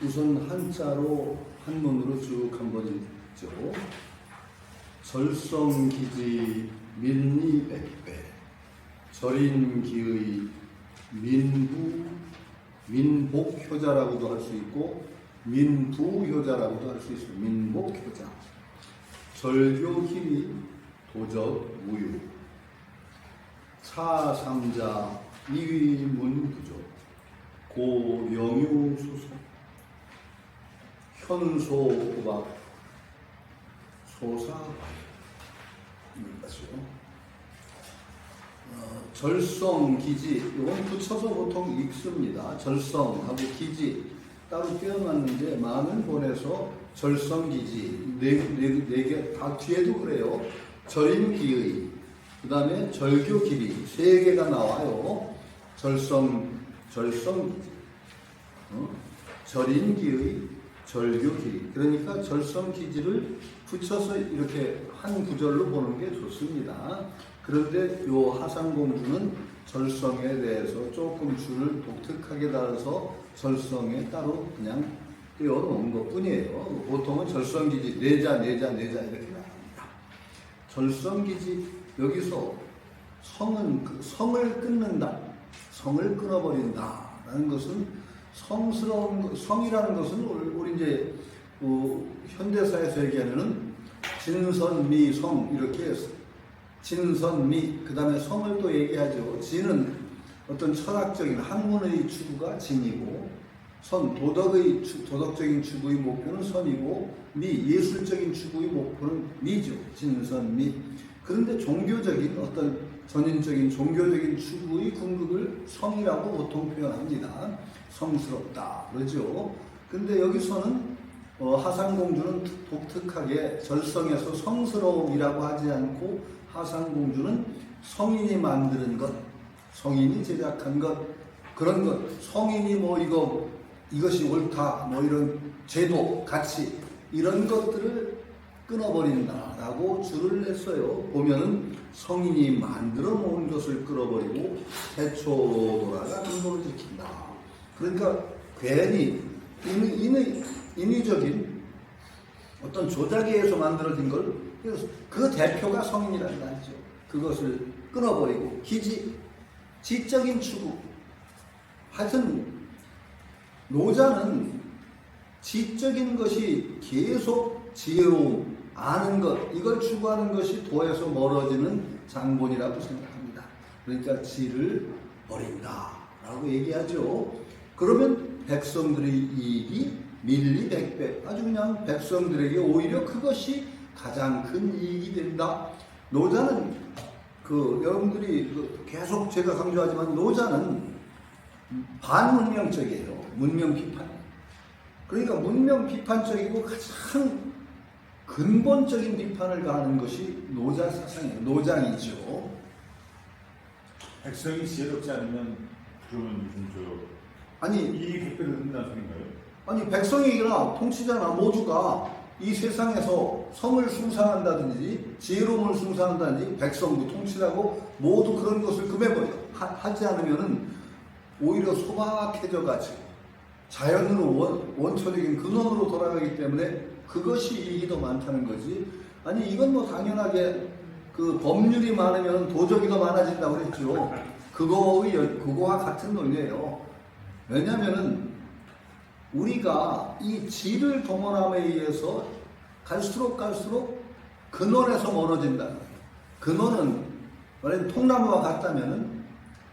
우선 한자로 한문으로 쭉 한번 읽죠. 절성기지 민리백배 절인기의 민복효자라고도 할 수 있고 민부효자라고도 할 수 있어요. 민복효자. 절교기리 도적무유 차삼자 이위문구조 고영유수소 현소호박 소사과일 이것이요. 절성기지 이건 붙여서 보통 읽습니다. 절성하고 기지 따로 떼어놨는데 많은 본에서 절성기지 네 개 다 뒤에도 그래요. 절인기의 그 다음에 절교기리 세 개가 나와요. 절성기지 절인기의 절교기리 그러니까 절성기지를 붙여서 이렇게 한 구절로 보는 게 좋습니다. 그런데 요 하상공주는 절성에 대해서 조금 줄을 독특하게 달아서 절성에 따로 그냥 띄워놓은 것 뿐이에요. 보통은 절성기지 내자 이렇게 나옵니다. 절성기지 여기서 성은 성을 끊는다, 성을 끊어버린다 라는 것은 성스러운 성이라는 것은 우리 이제 현대사에서 얘기하면은 진선미성 이렇게 진선미 그 다음에 성을 또 얘기하죠. 진은 어떤 철학적인 학문의 추구가 진이고 선 도덕적인 추구의 목표는 선이고 미 예술적인 추구의 목표는 미죠. 진선미. 그런데 종교적인 어떤 전인적인 종교적인 추구의 궁극을 성이라고 보통 표현합니다. 성스럽다 그러죠. 근데 여기서는 하상공주는 독특하게 절성에서 성스러움이라고 하지 않고 하상공주는 성인이 만드는 것, 성인이 제작한 것, 그런 것, 성인이 이것이 옳다, 이런 제도, 가치, 이런 것들을 끊어버린다라고 줄을 냈어요. 보면은 성인이 만들어 놓은 것을 끊어버리고 태초도라가 근본을 지킨다. 그러니까 괜히 인위적인 어떤 조작에 의해서 만들어진 걸 그 대표가 성인이라는 말이죠. 그것을 끊어버리고 기지, 지적인 추구. 하여튼 노자는 지적인 것이 계속 지혜로움, 아는 것, 이걸 추구하는 것이 도에서 멀어지는 장본이라고 생각합니다. 그러니까 지를 버린다라고 얘기하죠. 그러면 백성들의 이익이 밀리백배, 아주 그냥 백성들에게 오히려 그것이 가장 큰 이익이 된다. 노자는 여러분들이 계속 제가 강조하지만 노자는 반문명적이에요. 문명 비판. 그러니까 문명 비판적이고 가장 근본적인 비판을 가하는 것이 노자 사상이에요. 노장이죠. 백성이 지혜롭지 않으면 그러면 이익이 백배를 얻는다는 소린가요? 아니 백성이나 통치자나 모두가 이 세상에서 성을 숭상한다든지 지혜로움을 숭상한다든지 백성도 통치라고 모두 그런 것을 금해버려요. 하지 않으면은 오히려 소박해져 가지고 자연으로 원초적인 근원으로 돌아가기 때문에 그것이 이익이 더 많다는 거지. 아니 이건 당연하게 법률이 많으면 도적이 더 많아진다고 그랬죠. 그거와 같은 논리예요. 왜냐하면은 우리가 이 지를 동원함에 의해서 갈수록 근원에서 멀어진다는 거예요. 근원은 만약에 통나무와 같다면은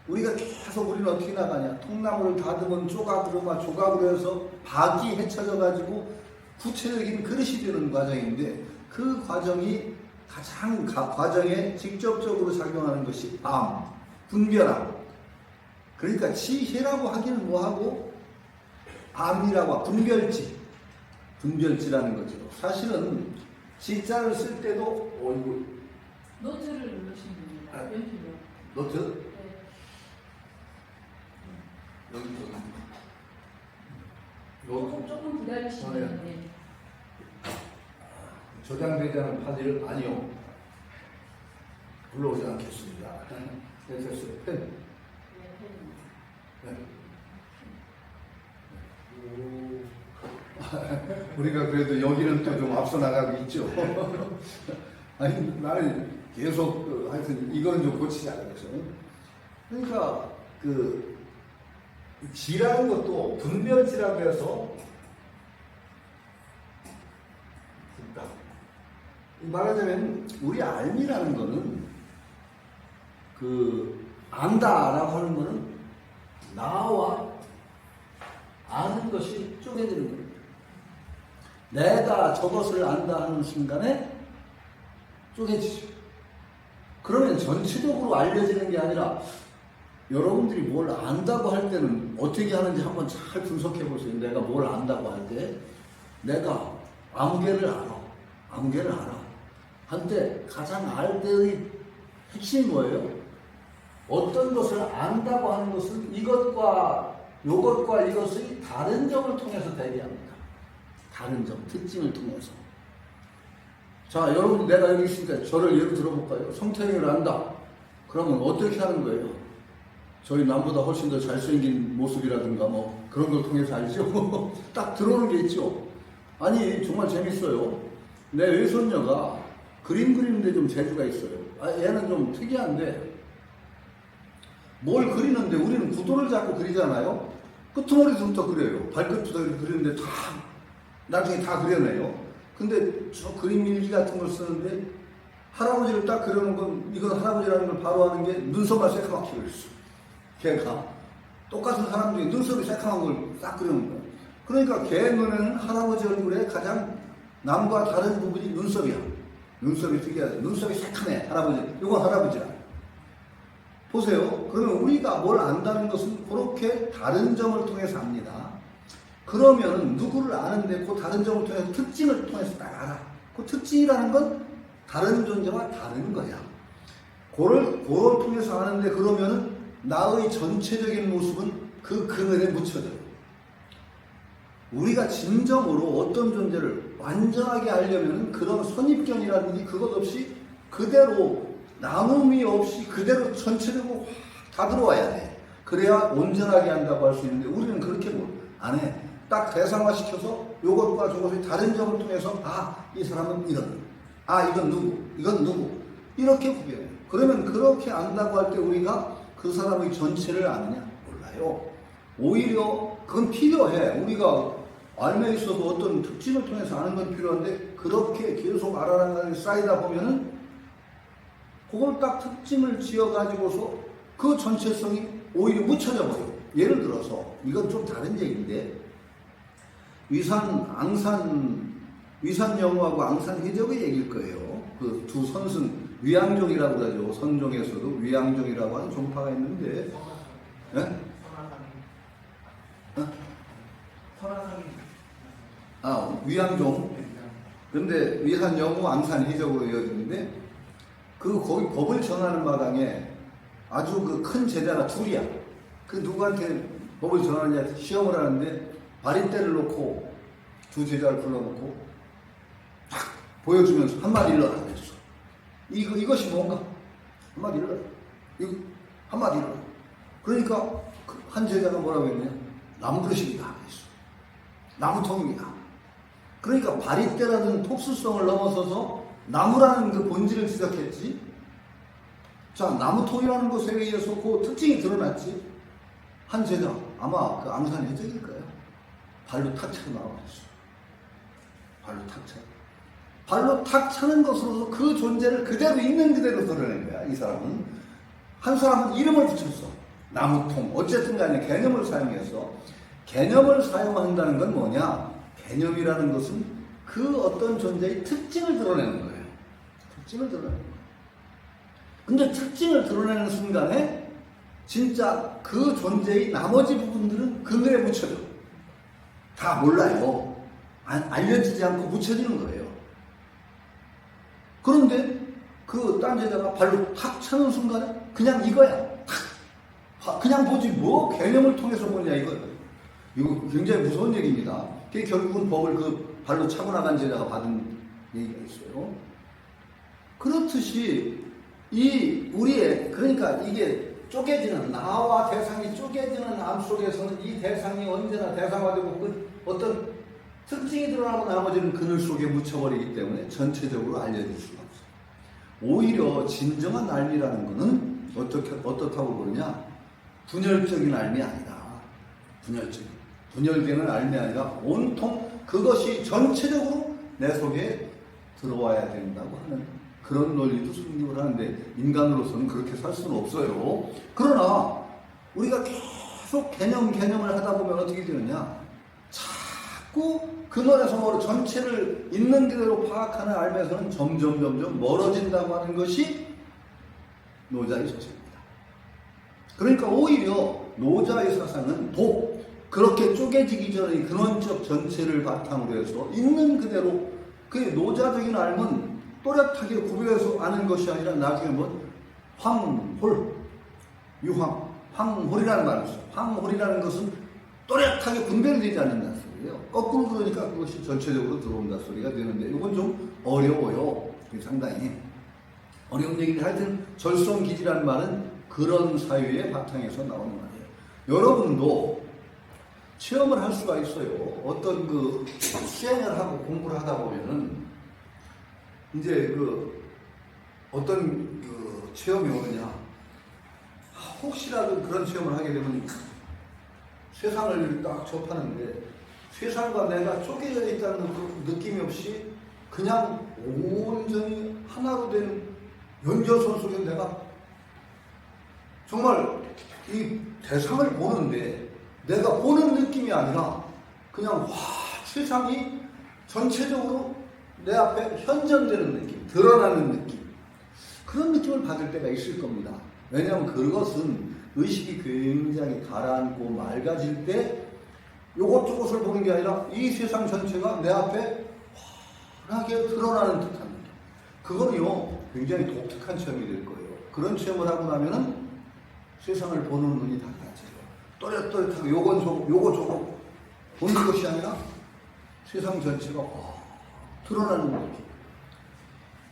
우리가 계속 우리는 어떻게 나가냐. 통나무를 다듬은 조각으로 해서 박이 헤쳐져 가지고 구체적인 그릇이 되는 과정인데 그 과정이 가장 과정에 직접적으로 작용하는 것이 분별함. 그러니까 지혜라고 하기는 뭐하고 암이라고 분별지라는 거죠. 사실은 지자를 쓸 때도 노트를 누르시면 됩니다. 연필로. 노트? 네. 여기 조금 기다리시면 네. 저장되지 않은 파일 아니요. 불러오지 않겠습니다. 네, 됐어요. 펜. 네. 오. 우리가 그래도 여기는 또 좀 앞서 나가고 있죠. 아니, 나는 계속, 하여튼, 이거는 좀 고치자. 그래서. 그러니까, 지라는 것도 분별지라고 해서, 말하자면, 우리 알미라는 거는, 안다라고 하는 거는, 나와 아는 것이 쪼개지는 겁니다. 내가 저것을 안다 하는 순간에 쪼개지죠. 그러면 전체적으로 알려지는 게 아니라 여러분들이 뭘 안다고 할 때는 어떻게 하는지 한번 잘 분석해 보세요. 내가 뭘 안다고 할 때 내가 아무개를 알아. 한때 가장 알 때의 핵심이 뭐예요? 어떤 것을 안다고 하는 것은 이것과 이것의 다른 점을 통해서 대비합니다. 다른 점, 특징을 통해서. 자, 여러분, 내가 여기 있으니까 저를 예로 들어볼까요? 성태형을 안다. 그러면 어떻게 하는 거예요? 저희 남보다 훨씬 더 잘생긴 모습이라든가 뭐 그런 걸 통해서 알죠? 딱 들어오는 게 있죠? 아니, 정말 재밌어요. 내 외손녀가 그림 그리는데 좀 재주가 있어요. 얘는 좀 특이한데, 뭘 그리는데 우리는 구도를 잡고 그리잖아요? 끝머리부터 그려요. 발끝부터 그리는데 나중에 다 그려내요. 근데 저 그림 일기 같은 걸 쓰는데 할아버지를 딱 그려놓은 건 이건 할아버지라는 걸 바로 하는 게 눈썹만 새카맣게 그렸어. 걔가 똑같은 사람 중에 눈썹이 새카만 걸 딱 그려놓은 거야. 그러니까 걔 눈에는 할아버지 얼굴에 가장 남과 다른 부분이 눈썹이야. 눈썹이 특이하지. 눈썹이 새카매. 할아버지. 이건 할아버지라. 보세요. 그러면 우리가 뭘 안다는 것은 그렇게 다른 점을 통해서 압니다. 그러면 누구를 아는데 그 다른 점을 통해서 특징을 통해서 딱 알아. 그 특징이라는 건 다른 존재와 다른 거야. 그걸 통해서 아는데 그러면은 나의 전체적인 모습은 그 그늘에 묻혀져요. 우리가 진정으로 어떤 존재를 완전하게 알려면 그런 선입견이라든지 그것 없이 그대로 남음이 없이 그대로 전체적으로 다 들어와야 돼. 그래야 온전하게 한다고 할 수 있는데 우리는 그렇게 안 해. 딱 대상화시켜서 이것과 저것의 다른 점을 통해서 이 사람은 이런, 이건 누구 이렇게 구별해요. 그러면 그렇게 안다고 할 때 우리가 그 사람의 전체를 아느냐? 몰라요. 오히려 그건 필요해. 우리가 알면 있어도 어떤 특징을 통해서 아는 건 필요한데 그렇게 계속 알아나가는 게 쌓이다 보면은 그걸 딱 특징을 지어가지고서 그 전체성이 오히려 묻혀져 버려요. 예를 들어서 이건 좀 다른 얘기인데 위산영우하고 앙산해적의 얘기일 거예요. 그 두 선승 위양종이라고 하죠. 선종에서도 위양종이라고 하는 종파가 있는데, 예? 위양종. 근데 위산영우, 앙산해적으로 이어지는데 거기 법을 전하는 마당에 아주 그 큰 제자가 둘이야. 그 누구한테 법을 전하느냐 시험을 하는데 바리떼를 놓고 두 제자를 불러놓고 탁 보여주면서 한마디 일러라 그랬어. 이것이 뭔가? 한마디 일러라. 한마디 일러라. 그러니까 한 제자가 뭐라고 했냐? 나무 그릇입니다 그랬어. 나무통입니다. 그러니까 바리떼라는 톡수성을 넘어서서 나무라는 그 본질을 지적했지. 자, 나무통이라는 것에 의해서 그 특징이 드러났지. 한 제자, 아마 그 앙산해적일 거예요. 발로 탁 차고 나와버렸어. 발로 탁 차. 발로 탁 차는 것으로서 그 존재를 그대로 있는 그대로 드러낸 거야, 이 사람은. 한 사람은 이름을 붙였어. 나무통. 어쨌든 간에 개념을 사용해서. 개념을 사용한다는 건 뭐냐? 개념이라는 것은 그 어떤 존재의 특징을 드러내는 거예요. 특징을 드러내는 거예요. 근데 특징을 드러내는 순간에 진짜 그 존재의 나머지 부분들은 그늘에 묻혀져. 다 몰라요. 알려지지 않고 묻혀지는 거예요. 그런데 그 딴 제자가 발로 탁 차는 순간에 그냥 이거야. 탁. 그냥 보지 뭐 개념을 통해서 보냐 이거 굉장히 무서운 얘기입니다. 그게 결국은 법을 그 발로 차고 나간 제자가 받은 얘기가 있어요. 그렇듯이 그러니까 이게 쪼개지는 나와 대상이 쪼개지는 암 속에서는 이 대상이 언제나 대상화되고 어떤 특징이 드러나고 나머지는 그늘 속에 묻혀버리기 때문에 전체적으로 알려질 수가 없어요. 오히려 진정한 알미라는 것은 어떻다고 그러냐? 분열적인 알미 아니다. 분열되는 알미 아니라 온통 그것이 전체적으로 내 속에 들어와야 된다고 하는 그런 논리도 성립을 하는데 인간으로서는 그렇게 살 수는 없어요. 그러나 우리가 계속 개념을 하다 보면 어떻게 되느냐? 자꾸 근원에서 전체를 있는 그대로 파악하는 알면서는 점점 멀어진다고 하는 것이 노자의 서사입니다. 그러니까 오히려 노자의 사상은 그렇게 쪼개지기 전에 근원적 전체를 바탕으로 해서 있는 그대로 그 노자적인 알면 또렷하게 구별해서 아는 것이 아니라 나중에 황홀, 유황, 황홀이라는 말이 있어요. 황홀이라는 것은 또렷하게 분별되지 않는다는 소리예요. 거꾸로 그러니까 그것이 전체적으로 들어온다 소리가 되는데 이건 좀 어려워요. 상당히 어려운 얘기인데 하여튼 절성기지라는 말은 그런 사유의 바탕에서 나오는 말이에요. 여러분도 체험을 할 수가 있어요. 어떤 수행을 하고 공부를 하다 보면은 이제 어떤 체험이 오느냐, 혹시라도 그런 체험을 하게 되면 세상을 딱 접하는데 세상과 내가 쪼개져 있다는 그 느낌이 없이 그냥 온전히 하나로 된 연결선 속에 내가 정말 이 대상을 보는데 내가 보는 느낌이 아니라 그냥 세상이 전체적으로 내 앞에 현전되는 느낌, 드러나는 느낌, 그런 느낌을 받을 때가 있을 겁니다. 왜냐하면 그것은 의식이 굉장히 가라앉고 맑아질 때 요것저것을 보는 게 아니라 이 세상 전체가 내 앞에 환하게 드러나는 듯한 느낌. 그거는요 굉장히 독특한 체험이 될 거예요. 그런 체험을 하고 나면은 세상을 보는 눈이 달라져요. 또렷또렷하게 요거 저거 보는 것이 아니라 세상 전체가 드러나는 느낌.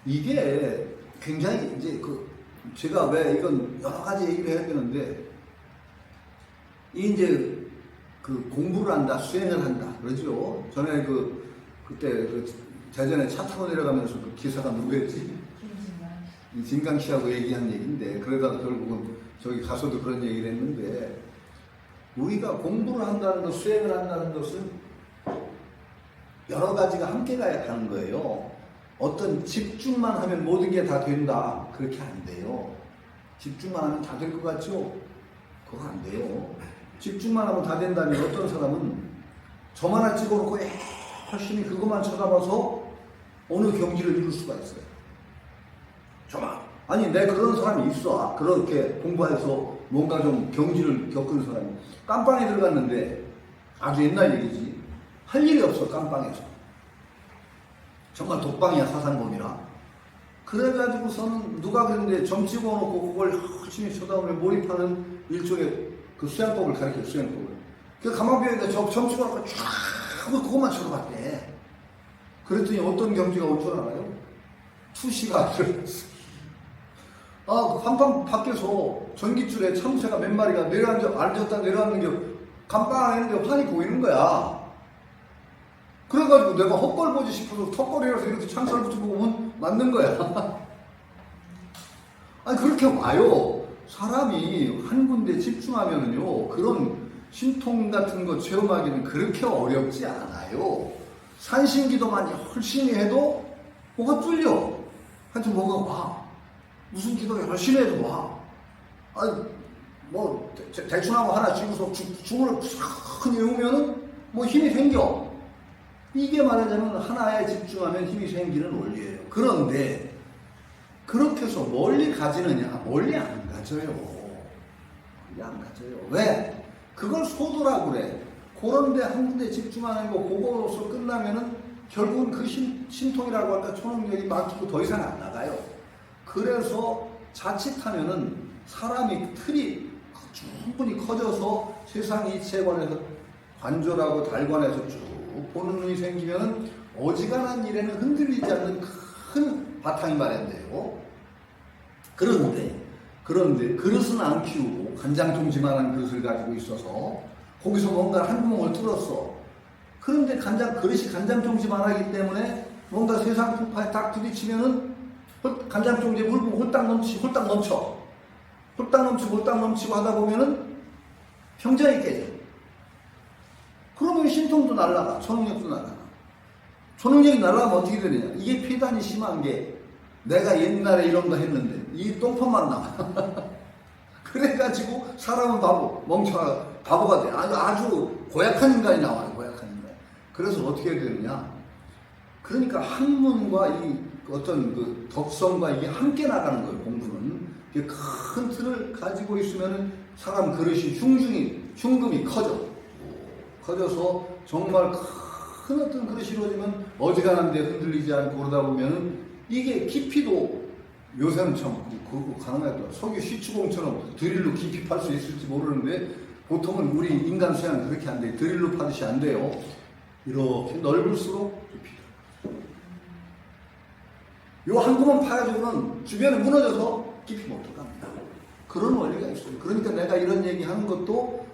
이게 굉장히 이제 제가 왜 이건 여러 가지 얘기를 해야 되는데 이제 공부를 한다, 수행을 한다 그러죠. 전에 그때 대전에 차 타고 내려가면서 기사가 누구였지? 진강 씨하고 얘기한 얘기인데 그러다가 결국은 저기 가서도 그런 얘기를 했는데 우리가 공부를 한다는 것, 수행을 한다는 것은 여러 가지가 함께 가야 하는 거예요. 어떤 집중만 하면 모든 게 다 된다. 그렇게 안 돼요. 집중만 하면 다 될 것 같죠? 그거 안 돼요. 집중만 하면 다 된다면 어떤 사람은 점 하나 찍어놓고 열심히 그것만 쳐다봐서 어느 경지를 이룰 수가 있어요. 저만. 아니, 내 그런 사람이 있어. 그렇게 공부해서 뭔가 좀 경지를 겪은 사람이. 깜빵에 들어갔는데 아주 옛날 얘기지. 할 일이 없어, 깜빵에서. 정말 독방이야, 사상범이라. 그래가지고서는 누가 그랬는데 점 찍어놓고 그걸 열심히 쳐다보면 몰입하는 일종의 수행법을 가르쳐요, 수행법을. 그 가만비에다 점 찍어놓고 쫙 그것만 쳐다봤대. 그랬더니 어떤 경지가 올 줄 알아요? 투시가 한방 밖에서 전기줄에 참새가 몇 마리가 앉았다 내려앉는 게 감방 안에 있는데 환히 보이는 거야. 그래가지고 내가 헛걸 보지 싶어서 턱걸이라서 이렇게 창살 붙여보고 보면 맞는 거야. 아니, 그렇게 와요. 사람이 한 군데 집중하면은요, 그런 신통 같은 거 체험하기는 그렇게 어렵지 않아요. 산신기도만 열심히 해도 뭐가 뚫려. 하여튼 뭐가 와. 무슨 기도 열심히 해도 와. 아니, 대충 하고 하나 쥐고서 중을 큰 외우면은 힘이 생겨. 이게 말하자면 하나에 집중하면 힘이 생기는 원리예요. 그런데 그렇게 해서 멀리 가지느냐? 멀리 안 가져요. 멀리 안 가져요. 왜? 그걸 소도라고 그래. 그런데 한 군데 집중하는 거 그거로서 끝나면은 결국은 그 신통이라고 할까 초능력이 막히고 더 이상 안 나가요. 그래서 자칫하면은 사람이 틀이 충분히 커져서 세상 이치에 관해서 관조라고 달관해서 쭉 보는 눈이 생기면 어지간한 일에는 흔들리지 않는 큰 바탕이 마련돼요. 그런데 그릇은 안 키우고 간장통지만한 그릇을 가지고 있어서 거기서 뭔가 한 구멍을 뚫었어. 그런데 그릇이 간장종지만 하기 때문에 뭔가 세상 풍파에 딱 부딪히면은 간장종지에 물 부고 홀딱 넘치고 하다 보면은 평전이 깨져. 그러면 신통도 날라가, 초능력도 날라가. 초능력이 날라가면 어떻게 되느냐? 이게 폐단이 심한 게 내가 옛날에 이런 거 했는데 이 똥판만 나와. 그래가지고 사람은 바보가 돼. 아주 고약한 인간이 나와요. 고약한 인간. 그래서 어떻게 되느냐? 그러니까 학문과 이 어떤 그 덕성과 이게 함께 나가는 거예요. 공부는 이게 큰 틀을 가지고 있으면은 사람 그릇이 흉금이 커져서 정말 큰 어떤 그릇이 이루어지면 어지간한데 흔들리지 않고 그러다 보면은 이게 깊이도 요새는 참 가능하더라. 석유 시추공처럼 드릴로 깊이 팔 수 있을지 모르는데 보통은 우리 인간 수양은 그렇게 안 돼. 드릴로 파듯이 안 돼요. 이렇게 넓을수록 깊이. 요 한 구멍 파가지고는 주변에 무너져서 깊이 못 들어갑니다. 그런 원리가 있어요. 그러니까 내가 이런 얘기 하는 것도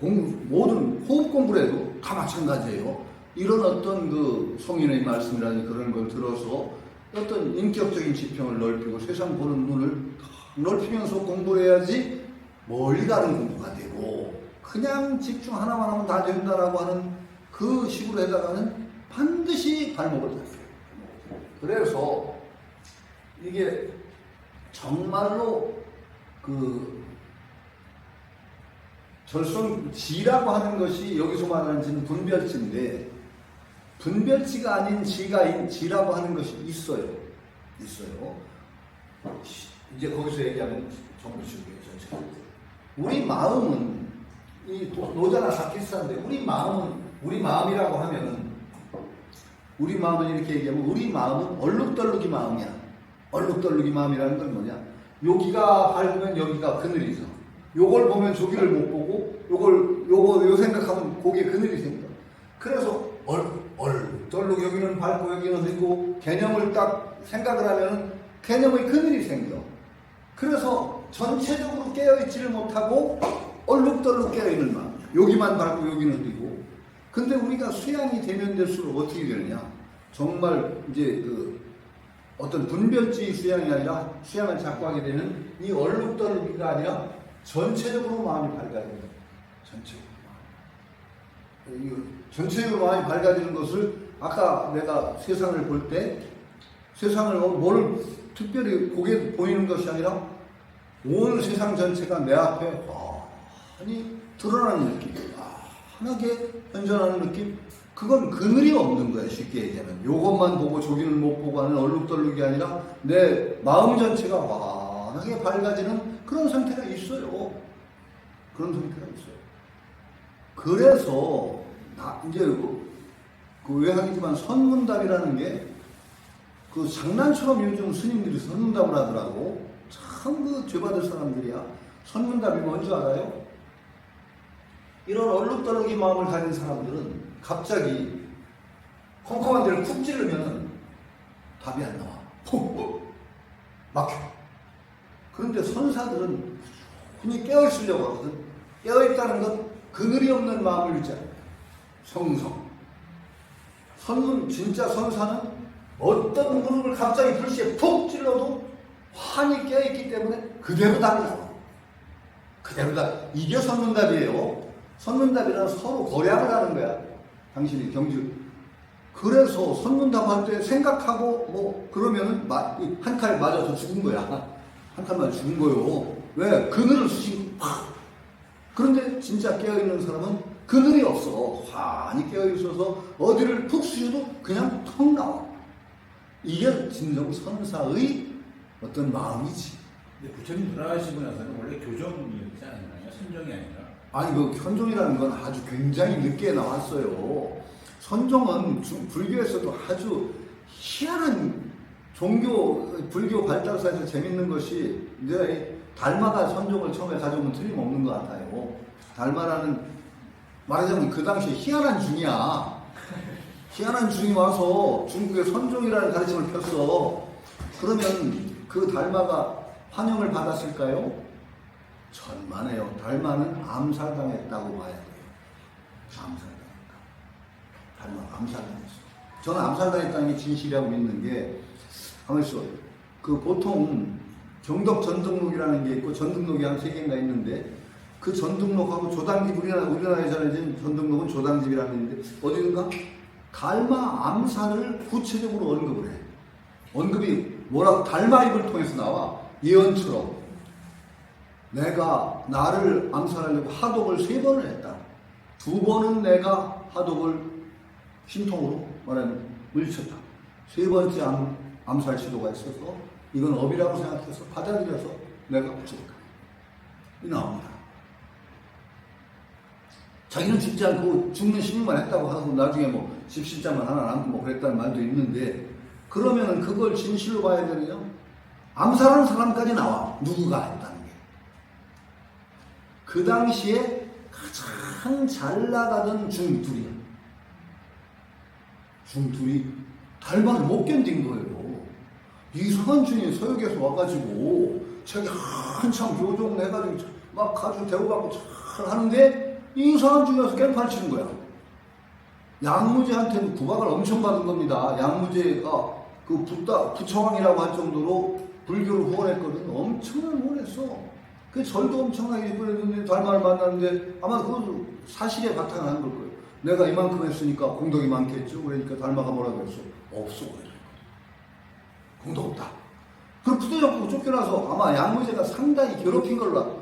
모든 호흡 공부를 해도 다 마찬가지예요. 이런 어떤 그 성인의 말씀이라든지 그런 걸 들어서 어떤 인격적인 지평을 넓히고 세상 보는 눈을 넓히면서 공부를 해야지 멀리 가는 공부가 되고 그냥 집중 하나만 하면 다 된다라고 하는 그 식으로 해다가는 반드시 발목을 잡혀요. 그래서 이게 정말로 그 절성지라고 하는 것이 여기서 말하는 지는 분별지인데 분별지가 아닌 지라고 하는 것이 있어요. 이제 거기서 얘기하면 정부식이에요. 우리 마음은 이 노자나 사키스타인데 우리 마음이라고 하면은 우리 마음은 이렇게 얘기하면 우리 마음은 얼룩덜룩이 마음이야. 얼룩덜룩이 마음이라는 건 뭐냐? 여기가 밝으면 여기가 그늘이죠. 요걸 보면 저기를 못 보고 요 생각하면 거기에 그늘이 생겨. 그래서 얼룩덜룩 여기는 밝고 여기는 흐리고 개념을 딱 생각을 하면 개념의 그늘이 생겨. 그래서 전체적으로 깨어있지를 못하고 얼룩덜룩 깨어있는 마음. 여기만 밝고 여기는 흐리고. 근데 우리가 수양이 되면 될수록 어떻게 되느냐? 정말 이제 그 어떤 분별지 수양이 아니라 수양을 자꾸 하게 되는 이 얼룩덜룩이가 아니라 전체적으로 마음이 밝아집니다. 전체적으로 마음이 밝아지는 것을 아까 내가 세상을 볼 때 세상을 뭘 특별히 보게 보이는 것이 아니라 온 세상 전체가 내 앞에 환히 드러나는 느낌, 환하게 현존하는 느낌. 그건 그늘이 없는 거야. 쉽게 얘기하면 요것만 보고 저기는 못 보고 하는 얼룩덜룩이 아니라 내 마음 전체가 환하게 밝아지는 그런 상태가 있어요. 그래서 이제 그 외향이지만 선문답이라는 게 그 장난처럼 요즘 스님들이 선문답을 하더라고. 참 그 죄받을 사람들이야. 선문답이 뭔지 알아요? 이런 얼룩덜룩이 마음을 가진 사람들은 갑자기 컴컴한 데를 쿡 찌르면 답이 안 나와. 막혀. 그런데 선사들은 흔히 깨어있으려고 하거든. 깨어있다는 건 그늘이 없는 마음을 유지하는 거야. 성성. 진짜 선사는 어떤 무릎을 갑자기 불시에 푹 찔러도 환히 깨어있기 때문에 그대로 답이 나와. 이게 선문답이에요. 선문답이란 서로 거량을 하는 거야. 당신이 경주. 그래서 선문답 할 때 생각하고 그러면은 한 칼 맞아서 죽은 거야. 한 칼 맞아 죽은 거요. 왜? 그늘을 쑤시고 팍. 그런데 진짜 깨어있는 사람은 그늘이 없어. 환히 깨어있어서 어디를 푹 쑤셔도 그냥 턱 나와. 이게 진정 선사의 어떤 마음이지. 근데 부처님 돌아가시고 나서는 원래 교정이었지 않나요? 선정이 아니라. 아니 그 현종이라는 건 아주 굉장히 늦게 나왔어요. 선종은 불교에서도 아주 희한한 불교 발달사에서 재밌는 것이 이제 달마가 선종을 처음에 가져오면 틀림없는 것 같아요. 달마라는 말하자면 그 당시에 희한한 중이야. 희한한 중이 와서 중국에 선종이라는 가르침을 폈어. 그러면 그 달마가 환영을 받았을까요? 천만에요. 달마는 암살당했다고 봐야 돼요. 암살당했다. 암살당했어. 저는 암살당했다는 게 진실이라고 믿는 게, 가만히 있어. 그 보통 경덕 전등록이라는 게 있고, 전등록이 한 3개인가 있는데, 그 전등록하고 조당집, 우리나라에서는 지금 전등록은 조당집이라는 게 있는데, 어디든가 달마 암살을 구체적으로 언급을 해. 언급이 뭐라고, 달마입을 통해서 나와. 예언처럼. 내가 나를 암살하려고 하독을 3번을 했다. 2번은 내가 하독을 신통으로 말하면 물리쳤다. 3번째 암살 시도가 있어서 이건 업이라고 생각해서 받아들여서 내가 죽었다. 이 나옵니다. 자기는 죽지 않고 죽는 신문만 했다고 하고 나중에 뭐 집신자만 하나 남고 뭐 그랬다는 말도 있는데, 그러면은 그걸 진실로 봐야 되느냐? 암살하는 사람까지 나와. 누구가 했다는 게. 그 당시에 가장 잘 나가던 중둘이야. 중둘이 달마를 못 견딘 거예요. 이상한 중이 서역에서 와가지고 자기 한참 교종해가지고 막 가지고 대우받고 잘 하는데 이상한 중에서 깽판 치는 거야. 양무제한테 구박을 엄청 받은 겁니다. 양무제가 그 부처왕이라고 할 정도로 불교를 후원했거든. 엄청나게 후원했어. 그 절도 엄청나게 이끌었는데 달마를 만났는데 아마 그것도 사실에 바탕을 한 걸 거예요. 내가 이만큼 했으니까 공덕이 많겠죠. 그러니까 달마가 뭐라고 했어? 없어. 공덕 없다. 그럼 부도잡고 쫓겨나서 아마 양무제가 상당히 괴롭힌 걸로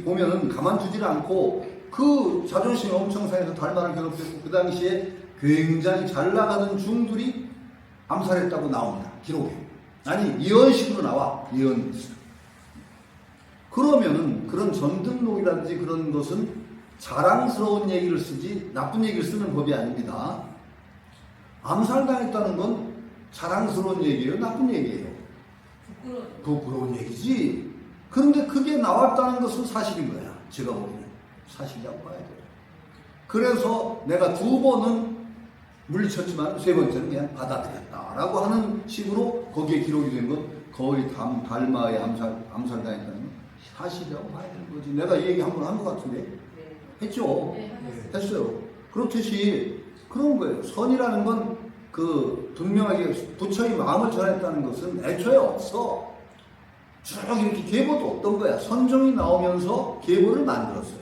보면은 가만두질 않고 그 자존심이 엄청 상해서 달마를 괴롭혔고, 그 당시에 굉장히 잘 나가는 중들이 암살했다고 나옵니다. 기록에. 아니, 예언식으로 나와. 예언. 그러면은 그런 전등록이라든지 그런 것은 자랑스러운 얘기를 쓰지 나쁜 얘기를 쓰는 법이 아닙니다. 암살당했다는 건 자랑스러운 얘기예요? 나쁜 얘기예요? 부끄러운 얘기지. 그런데 그게 나왔다는 것은 사실인 거야. 제가 보기에는. 사실이라고 봐야 돼요. 그래서 내가 2번은 물리쳤지만 3번째는 그냥 받아들였다라고 하는 식으로 거기에 기록이 된 건 거의 달마의 암살당했다는 건 사실이라고 봐야 되는 거지. 내가 이 얘기 한 번 한 것 같은데. 네. 했죠? 네, 했어요. 그렇듯이 그런 거예요. 선이라는 건 그 분명하게 부처의 마음을 전했다는 것은 애초에 없어. 쭉 이렇게 계보도 없던 거야. 선종이 나오면서 계보를 만들었어요.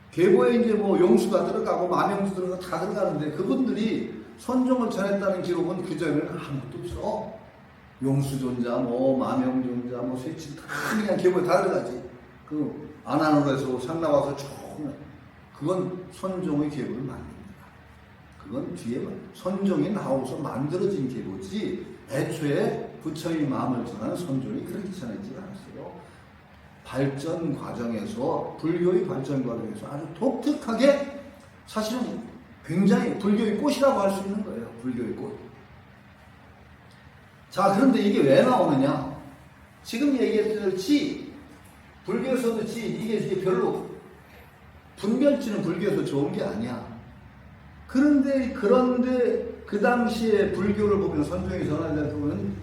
계보에 이제 뭐 용수가 들어가고 마명수 들어가고 다 들어가는데, 그분들이 선종을 전했다는 기록은 그 전에는 아무것도 없어. 용수존자, 뭐 마명존자, 뭐 쇠치 다 그냥 계보에 다 들어가지. 그 안하늘에서 상 나와서 쭉 그건 선종의 계보를 만듭니다. 그건 뒤에 선종이 나오서 만들어진 계보지, 애초에 부처의 마음을 전하는 선종이 그렇게 전하지 않았어요. 발전 과정에서, 불교의 발전 과정에서 아주 독특하게, 사실은 굉장히 불교의 꽃이라고 할 수 있는 거예요. 불교의 꽃. 자, 그런데 이게 왜 나오느냐? 지금 얘기했듯이 불교에서도 이게 별로 분별치는 불교에서 좋은 게 아니야. 그런데 그 당시에 불교를 보면, 선종이 전하자 보면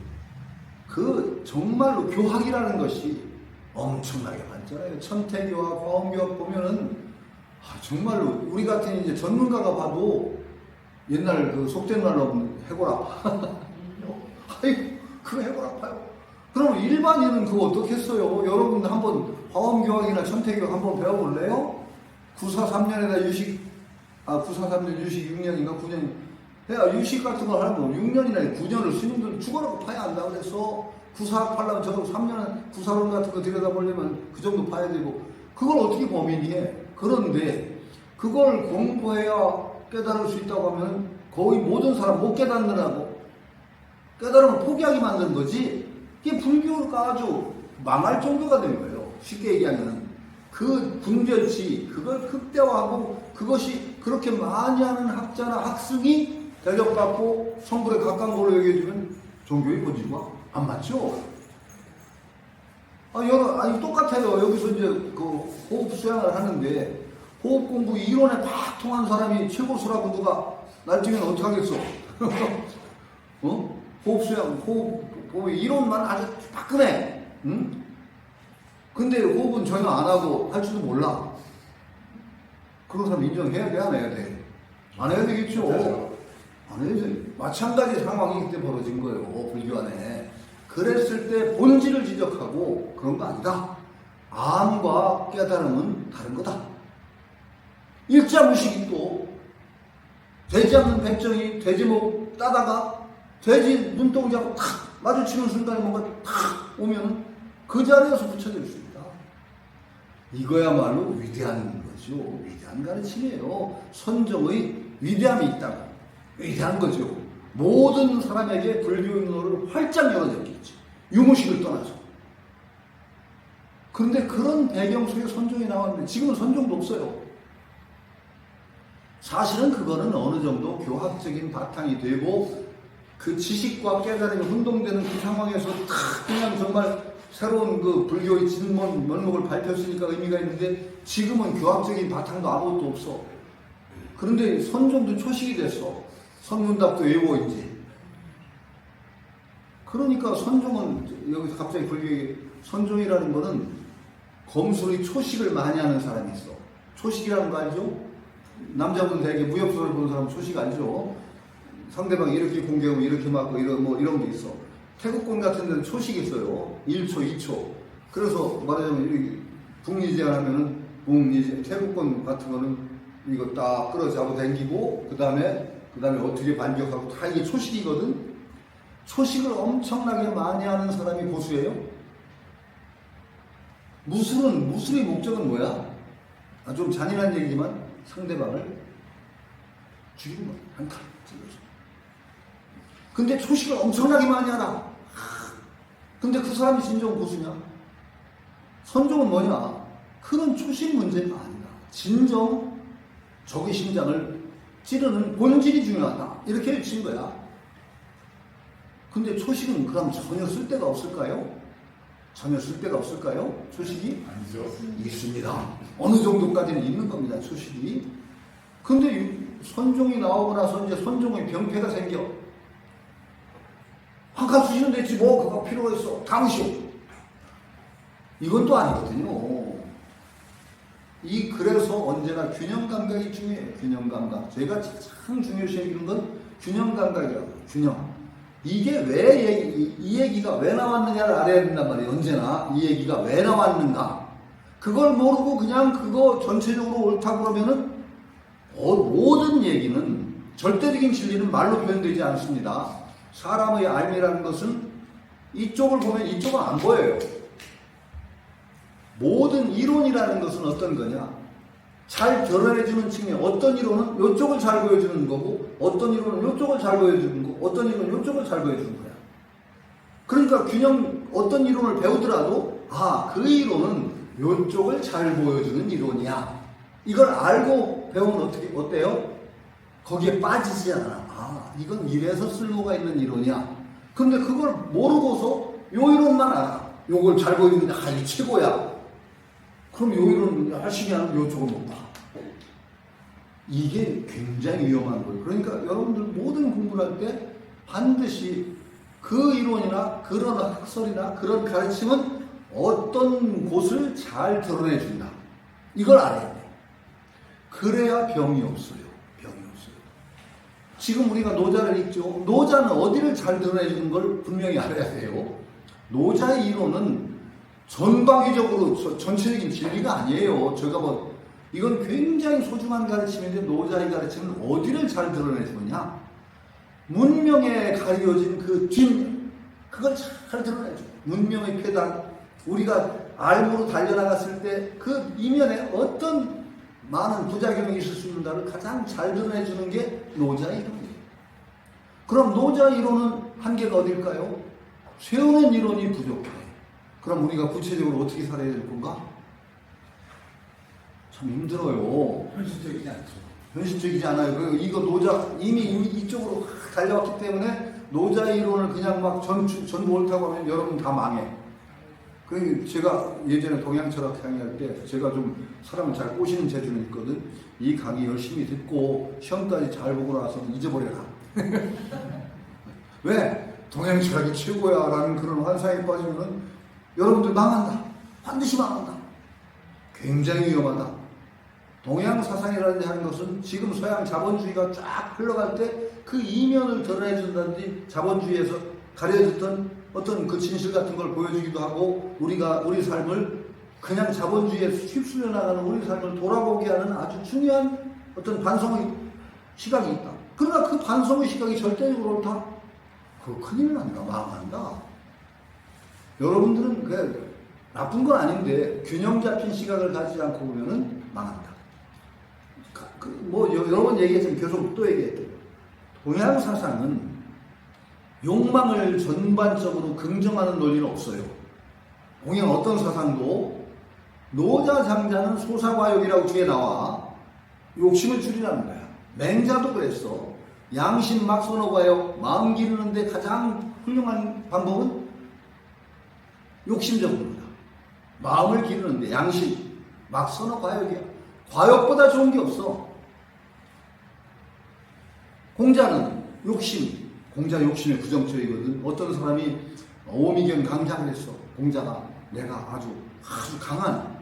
그 정말로 교학이라는 것이 엄청나게 많잖아요. 천태교와 화엄교학 보면은 정말로 우리 같은 이제 전문가가 봐도 옛날 그 속된 말로 해골아파. 아이고, 그거 해골아파요. 그럼 일반인은 그거 어떻게 했어요? 여러분 한번 화엄교학이나 천태교학 한번 배워볼래요? 943년에다 943년 유식 6년인가 9년 해야 유식 같은 걸 하면 6년이나 9년을 스님들 죽어라고 파야 한다고 그래서 94 팔려면 저도 3년 94론 같은 거 들여다보려면 그 정도 파야 되고, 그걸 어떻게 범인이 해? 그런데 그걸 공부해야 깨달을 수 있다고 하면 거의 모든 사람 못 깨닫느라고 깨달으면 포기하게 만든 거지. 이게 불교가 아주 망할 정도가 된 거예요. 쉽게 얘기하면 그 분별치 그걸 극대화하고, 그것이 그렇게 많이 하는 학자나 학생이 대접받고 성불에 가까운 걸로 얘기해주면 종교의 본질과 안 맞죠? 똑같아요. 여기서 이제 그 호흡 수양을 하는데, 호흡 공부 이론에 팍 통한 사람이 최고수라고 누가 날뛰면 어떡하겠어? 호흡 수양, 호흡 이론만 아주 화끈해. 응? 근데 호흡은 전혀 안 하고 할 줄도 몰라. 그런 사람 인정해야 돼, 안 해야 돼? 안 해야 되겠죠. 아니, 마찬가지 상황이 그때 벌어진 거예요. 불교 안에. 그랬을 때 본질을 지적하고 그런 거 아니다. 암과 깨달음은 다른 거다. 일자무식이 또 되지 않는 백정이 돼지목 따다가 돼지 눈동자하고 탁 마주치는 순간에 뭔가 탁 오면 그 자리에서 붙여질 수 있다. 이거야말로 위대한 거죠. 위대한 가르침이에요. 선종의 위대함이 있다고. 위대한 거죠. 모든 사람에게 불교의 문호를 활짝 열어줬겠지. 유무식을 떠나서. 그런데 그런 배경 속에 선종이 나왔는데 지금은 선종도 없어요. 사실은 그거는 어느 정도 교학적인 바탕이 되고 그 지식과 깨달음이 혼동되는 그 상황에서 탁 그냥 정말 새로운 그 불교의 진문 면목을 밝혔으니까 의미가 있는데 지금은 교학적인 바탕도 아무것도 없어. 그런데 선종도 초식이 됐어. 선문답도 외워 이제. 그러니까 선종은 여기서 갑자기 불교의 선종이라는 거는 검술의 초식을 많이 하는 사람이 있어. 초식이라는 거 알죠? 남자분 되게 무협소를 보는 사람은 초식 알죠? 상대방이 이렇게 공개하고 이렇게 맞고 이런 게 있어. 태국권 같은 데는 초식이 있어요. 1초, 2초. 그래서 말하자면 북리제안 하면은 북리제, 태국권 같은 거는 이거 딱 끌어잡고 당기고 그 다음에 어떻게 반격하고 다 이게 초식이거든. 초식을 엄청나게 많이 하는 사람이 고수예요. 무술의 목적은 뭐야? 좀 잔인한 얘기지만 상대방을 죽이는 거야. 한 칼 찔러서. 근데 초식을 엄청나게 많이 하라. 근데 그 사람이 진정 고수냐? 선종은 뭐냐? 그런 초식 문제가 아니다. 진정 적의 심장을 찌르는 본질이 중요하다. 이렇게 외친 거야. 근데 초식은 그럼 전혀 쓸데가 없을까요? 전혀 쓸데가 없을까요? 초식이? 아니죠. 있습니다. 어느 정도까지는 있는 겁니다. 초식이. 근데 선종이 나오고 나서 이제 선종의 병폐가 생겨. 한 칸 쑤시면 됐지 뭐 그거 필요가 있어. 당시오. 이건 또 아니거든요. 그래서 언제나 균형 감각이 중요해요. 균형 감각. 제가 참 중요시 여기는 건 균형 감각이라고. 균형. 이게 왜 이 얘기가 왜 나왔느냐를 알아야 된단 말이에요. 언제나 이 얘기가 왜 나왔는가. 그걸 모르고 그냥 그거 전체적으로 옳다고 그러면은 모든 얘기는 절대적인 진리는 말로 표현되지 않습니다. 사람의 알미라는 것은 이쪽을 보면 이쪽은 안 보여요. 모든 이론이라는 것은 어떤 거냐? 잘 드러내주는 측면, 어떤 이론은 이쪽을 잘 보여주는 거고, 어떤 이론은 이쪽을 잘 보여주는 거, 어떤 이론은 이쪽을 잘 보여주는 거야. 그러니까 어떤 이론을 배우더라도, 그 이론은 이쪽을 잘 보여주는 이론이야. 이걸 알고 배우면 어때요? 거기에 빠지지 않아. 이건 이래서 쓸모가 있는 이론이야. 근데 그걸 모르고서 요 이론만 알아. 요걸 잘 보여주는데, 이게 최고야. 그럼 요 이론 열심히 하면 요쪽을 못 봐. 이게 굉장히 위험한 거예요. 그러니까 여러분들 모든 공부를 할 때 반드시 그 이론이나 그런 학설이나 그런 가르침은 어떤 곳을 잘 드러내준다. 이걸 알아야 돼. 그래야 병이 없어요. 병이 없어요. 지금 우리가 노자를 읽죠. 노자는 어디를 잘 드러내주는 걸 분명히 알아야 돼요. 노자의 이론은 전방위적으로 전체적인 진리가 아니에요. 이건 굉장히 소중한 가르침인데 노자의 가르침은 어디를 잘 드러내주느냐? 문명에 가려진 그걸 잘 드러내줘. 문명의 폐단, 우리가 알무로 달려나갔을 때 그 이면에 어떤 많은 부작용이 있을 수 있는가를 가장 잘 드러내주는 게 노자의 이론이에요. 그럼 노자의 이론은 한계가 어딜까요? 세우는 이론이 부족해. 그럼 우리가 구체적으로 어떻게 살아야 될 건가? 참 힘들어요. 현실적이지 않죠. 현실적이지 않아요. 이거 노자, 이미 이쪽으로 달려왔기 때문에 노자의 이론을 그냥 막 전부 옳다고 하면 여러분 다 망해. 제가 예전에 동양철학 강의할 때 제가 좀 사람을 잘 꼬시는 재주는 있거든. 이 강의 열심히 듣고 시험까지 잘 보고 나서 잊어버려라. 왜? 동양철학이 최고야 라는 그런 환상에 빠지면은 여러분들 망한다. 반드시 망한다. 굉장히 위험하다. 동양 사상이라는 하는 것은 지금 서양 자본주의가 쫙 흘러갈 때 그 이면을 드러내준다든지 자본주의에서 가려졌던 어떤 그 진실 같은 걸 보여주기도 하고 우리 삶을 그냥 자본주의에 휩쓸려 나가는 우리 삶을 돌아보게 하는 아주 중요한 어떤 반성의 시각이 있다. 그러나 그 반성의 시각이 절대적으로 옳다? 그거 큰일 난다. 망한다. 여러분들은 그 나쁜 건 아닌데 균형 잡힌 시각을 가지지 않고 보면은 망한다. 여러 번 얘기했지만 계속 또 얘기했대요. 동양 사상은 욕망을 전반적으로 긍정하는 논리는 없어요. 동양 어떤 사상도 노자 장자는 소사과욕이라고 뒤에 나와 욕심을 줄이라는 거야. 맹자도 그랬어. 양심 막 선호과욕, 마음 기르는데 가장 훌륭한 방법은 욕심적입니다. 마음을 기르는데 양심 막 선호과욕이야. 과욕보다 좋은 게 없어. 공자는 욕심, 공자 욕심의 부정적이거든. 어떤 사람이 오미경 강자를 했어. 공자가 내가 아주 강한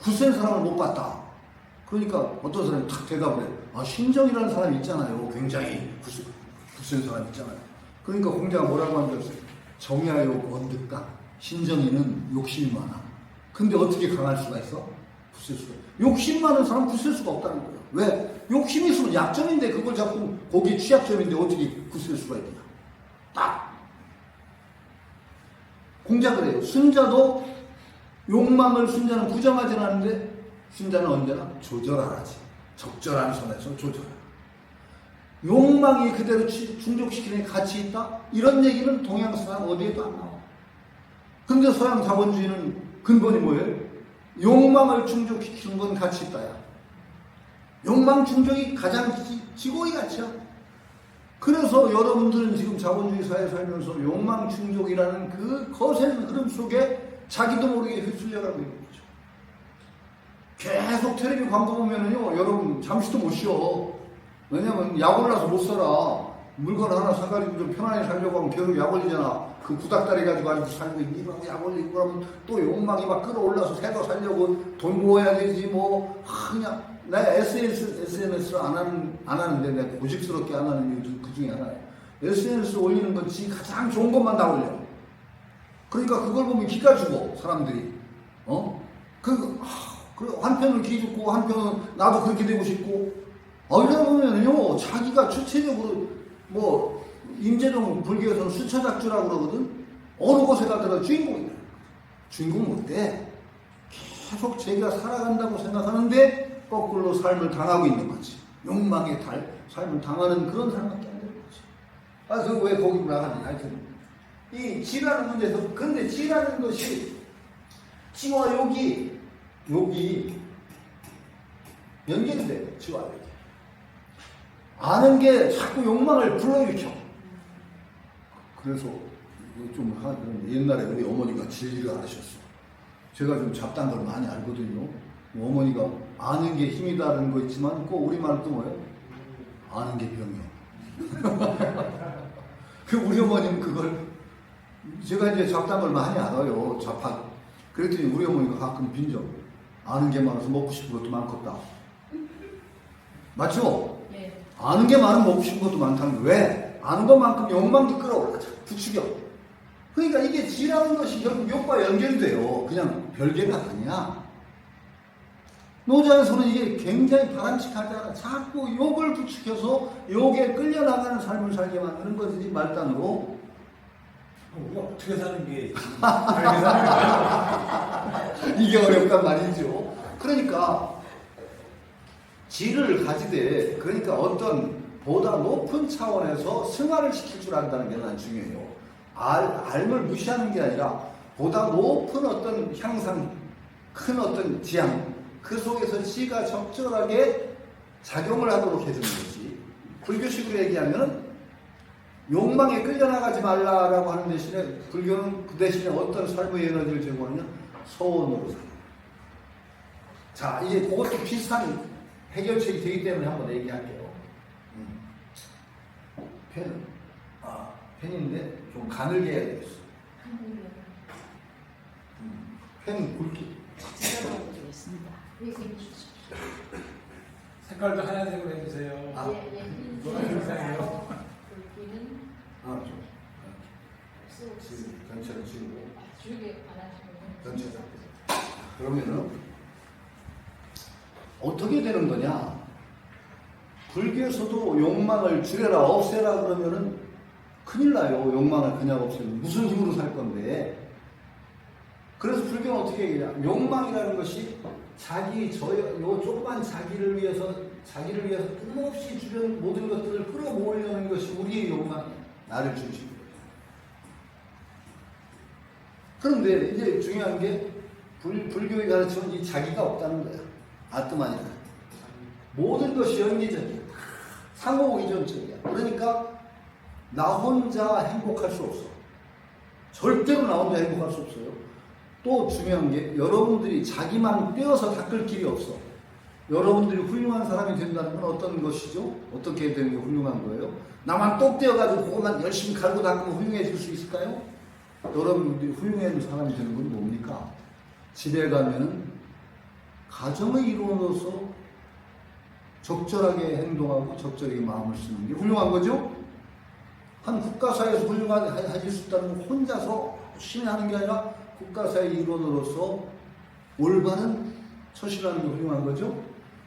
굳센 사람을 못 봤다. 그러니까 어떤 사람이 탁 대답을 해. 아, 신정이라는 사람이 있잖아요. 굉장히 굳센 사람 있잖아요. 그러니까 공자가 뭐라고 하는 거였어요? 정야욕 원득강. 신정이는 욕심이 많아. 근데 어떻게 강할 수가 있어? 굳셀 수가 있어. 욕심 많은 사람은 굳셀 수가 없다는 거예요. 왜? 욕심이 있으면 약점인데 그걸 자꾸 거기에 취약점인데 어떻게 굳셀 수가 있냐. 딱. 공자 그래요. 순자도 욕망을 순자는 부정하지는 않는데 순자는 언제나 조절하라지. 적절한 선에서 조절하라. 욕망이 그대로 충족시키는 가치 있다? 이런 얘기는 동양 사상 어디에도 안 나와. 근데 서양 자본주의는 근본이 뭐예요? 욕망을 충족시키는 건 가치 있다야. 욕망 충족이 가장 지고의 가치야. 그래서 여러분들은 지금 자본주의 사회에 살면서 욕망 충족이라는 그 거센 흐름 속에 자기도 모르게 휩쓸려가고 있는 거죠. 계속 텔레비 광고 보면은요, 여러분 잠시도 못 쉬어. 왜냐면 약 올라서 못 살아. 물건 하나 사가지고 좀 편안히 살려고 하면 계속 약 올리잖아. 그 구닥다리 가지고 아직도 살고 있고 약 올리고 그러면 또 욕망이 막 끌어올라서 새거 살려고 돈 모아야 되지 뭐. 그냥 나 SNS를 안 하는데 내가 고집스럽게 안 하는 이유 그 중에 하나예요. SNS 올리는 건 지 가장 좋은 것만 다 올려. 그러니까 그걸 보면 기가 죽어 사람들이. 그리고 한편은 기죽고 한편은 나도 그렇게 되고 싶고. 이러다 보면요 자기가 주체적으로 뭐 임재동 불교에서는 수처작주라고 그러거든. 어느 곳에 가더라도 주인공이 돼요. 주인공 못 돼. 계속 자기가 살아간다고 생각하는데 거꾸로 삶을 당하고 있는 거지. 욕망의 삶을 당하는 그런 삶밖에 안 되는 거지. 그 왜 거기 나가니? 하여튼 이 지라는 문제에서 근데 지라는 것이 지와 욕이 연결이 돼요. 지와 욕이. 아는 게 자꾸 욕망을 불러일으켜. 그래서 좀 옛날에 우리 어머니가 진리를 하셨어. 제가 좀 잡다한 걸 많이 알거든요. 어머니가 아는 게 힘이다라는 거 있지만 꼭 우리말로 또 뭐예요? 아는 게 병이야. 우리 어머니는 그걸 제가 이제 잡다한 걸 많이 알아요. 잡한. 그랬더니 우리 어머니가 가끔 빈정. 아는 게 많아서 먹고 싶은 것도 많겠다. 맞죠? 네. 아는 게 많으면 먹고 싶은 것도 많다는 거. 왜? 아는 것만큼 욕망도 끌어올라져. 부추겨. 그러니까 이게 지라는 것이 결국 욕과 연결이 돼요. 그냥 별개가 아니야. 노자에서는 이게 굉장히 바람직하잖아. 자꾸 욕을 부추겨서 욕에 끌려나가는 삶을 살게 만드는 것이지 말단으로. 우리가 어떻게 사는 게 이게 어렵단 말이죠. 그러니까 지를 가지되 그러니까 어떤 보다 높은 차원에서 승화를 시킬 줄 안다는 게 난 중요해요. 알을 무시하는 게 아니라 보다 높은 어떤 향상, 큰 어떤 지향 그 속에서 지가 적절하게 작용을 하도록 해주는 것이 불교식으로 얘기하면 욕망에 끌려나가지 말라라고 하는 대신에 불교는 그 대신에 어떤 삶의 에너지를 제공하느냐? 소원으로 살아. 자, 이제 그것도 비슷한 해결책이 되기 때문에 한번 얘기할게요. 펜인데 좀 가늘게 해야 되겠어. 펜 굵기. 제가 보여드리겠습니다. 얘기해 주시죠. 색깔도 하얀색으로 해주세요. 아. 예, 흰 이거 하얀색이요. 불기는 아, 좀. 쓰고 전체를 지우고. 주게 안 하시면 전체적. 그러면은 어떻게 되는 거냐? 불교에서도 욕망을 줄여라, 없애라 그러면은 큰일 나요. 욕망을 그냥 없애면 무슨 힘으로 살 건데. 그래서 불교는 어떻게 얘기하냐? 욕망이라는 것이 요 조그만 자기를 위해서 끊임없이 주변 모든 것들을 끌어모으려는 것이 우리의 욕망이에요. 나를 중심으로. 그런데 이제 중요한 게 불교에 가르치는 이 자기가 없다는 거야. 아트만이라. 모든 것이 연기적이야. 상호의존적이야. 그러니까 나 혼자 행복할 수 없어. 절대로 나 혼자 행복할 수 없어요. 또 중요한 게 여러분들이 자기만 떼어서 닦을 길이 없어. 여러분들이 훌륭한 사람이 된다는 건 어떤 것이죠? 어떻게 되는 게 훌륭한 거예요? 나만 똑 떼어가지고 그것만 열심히 갈고 닦으면 훌륭해질 수 있을까요? 여러분들이 훌륭한 사람이 되는 건 뭡니까? 집에 가면은 가정의 일원으로서 적절하게 행동하고 적절하게 마음을 쓰는 게 훌륭한 거죠? 한 국가사회에서 훌륭하게 수 있다는 건 혼자서 열심히 하는 게 아니라 국가사회 일원으로서 올바른 처신하는 게 훌륭한 거죠?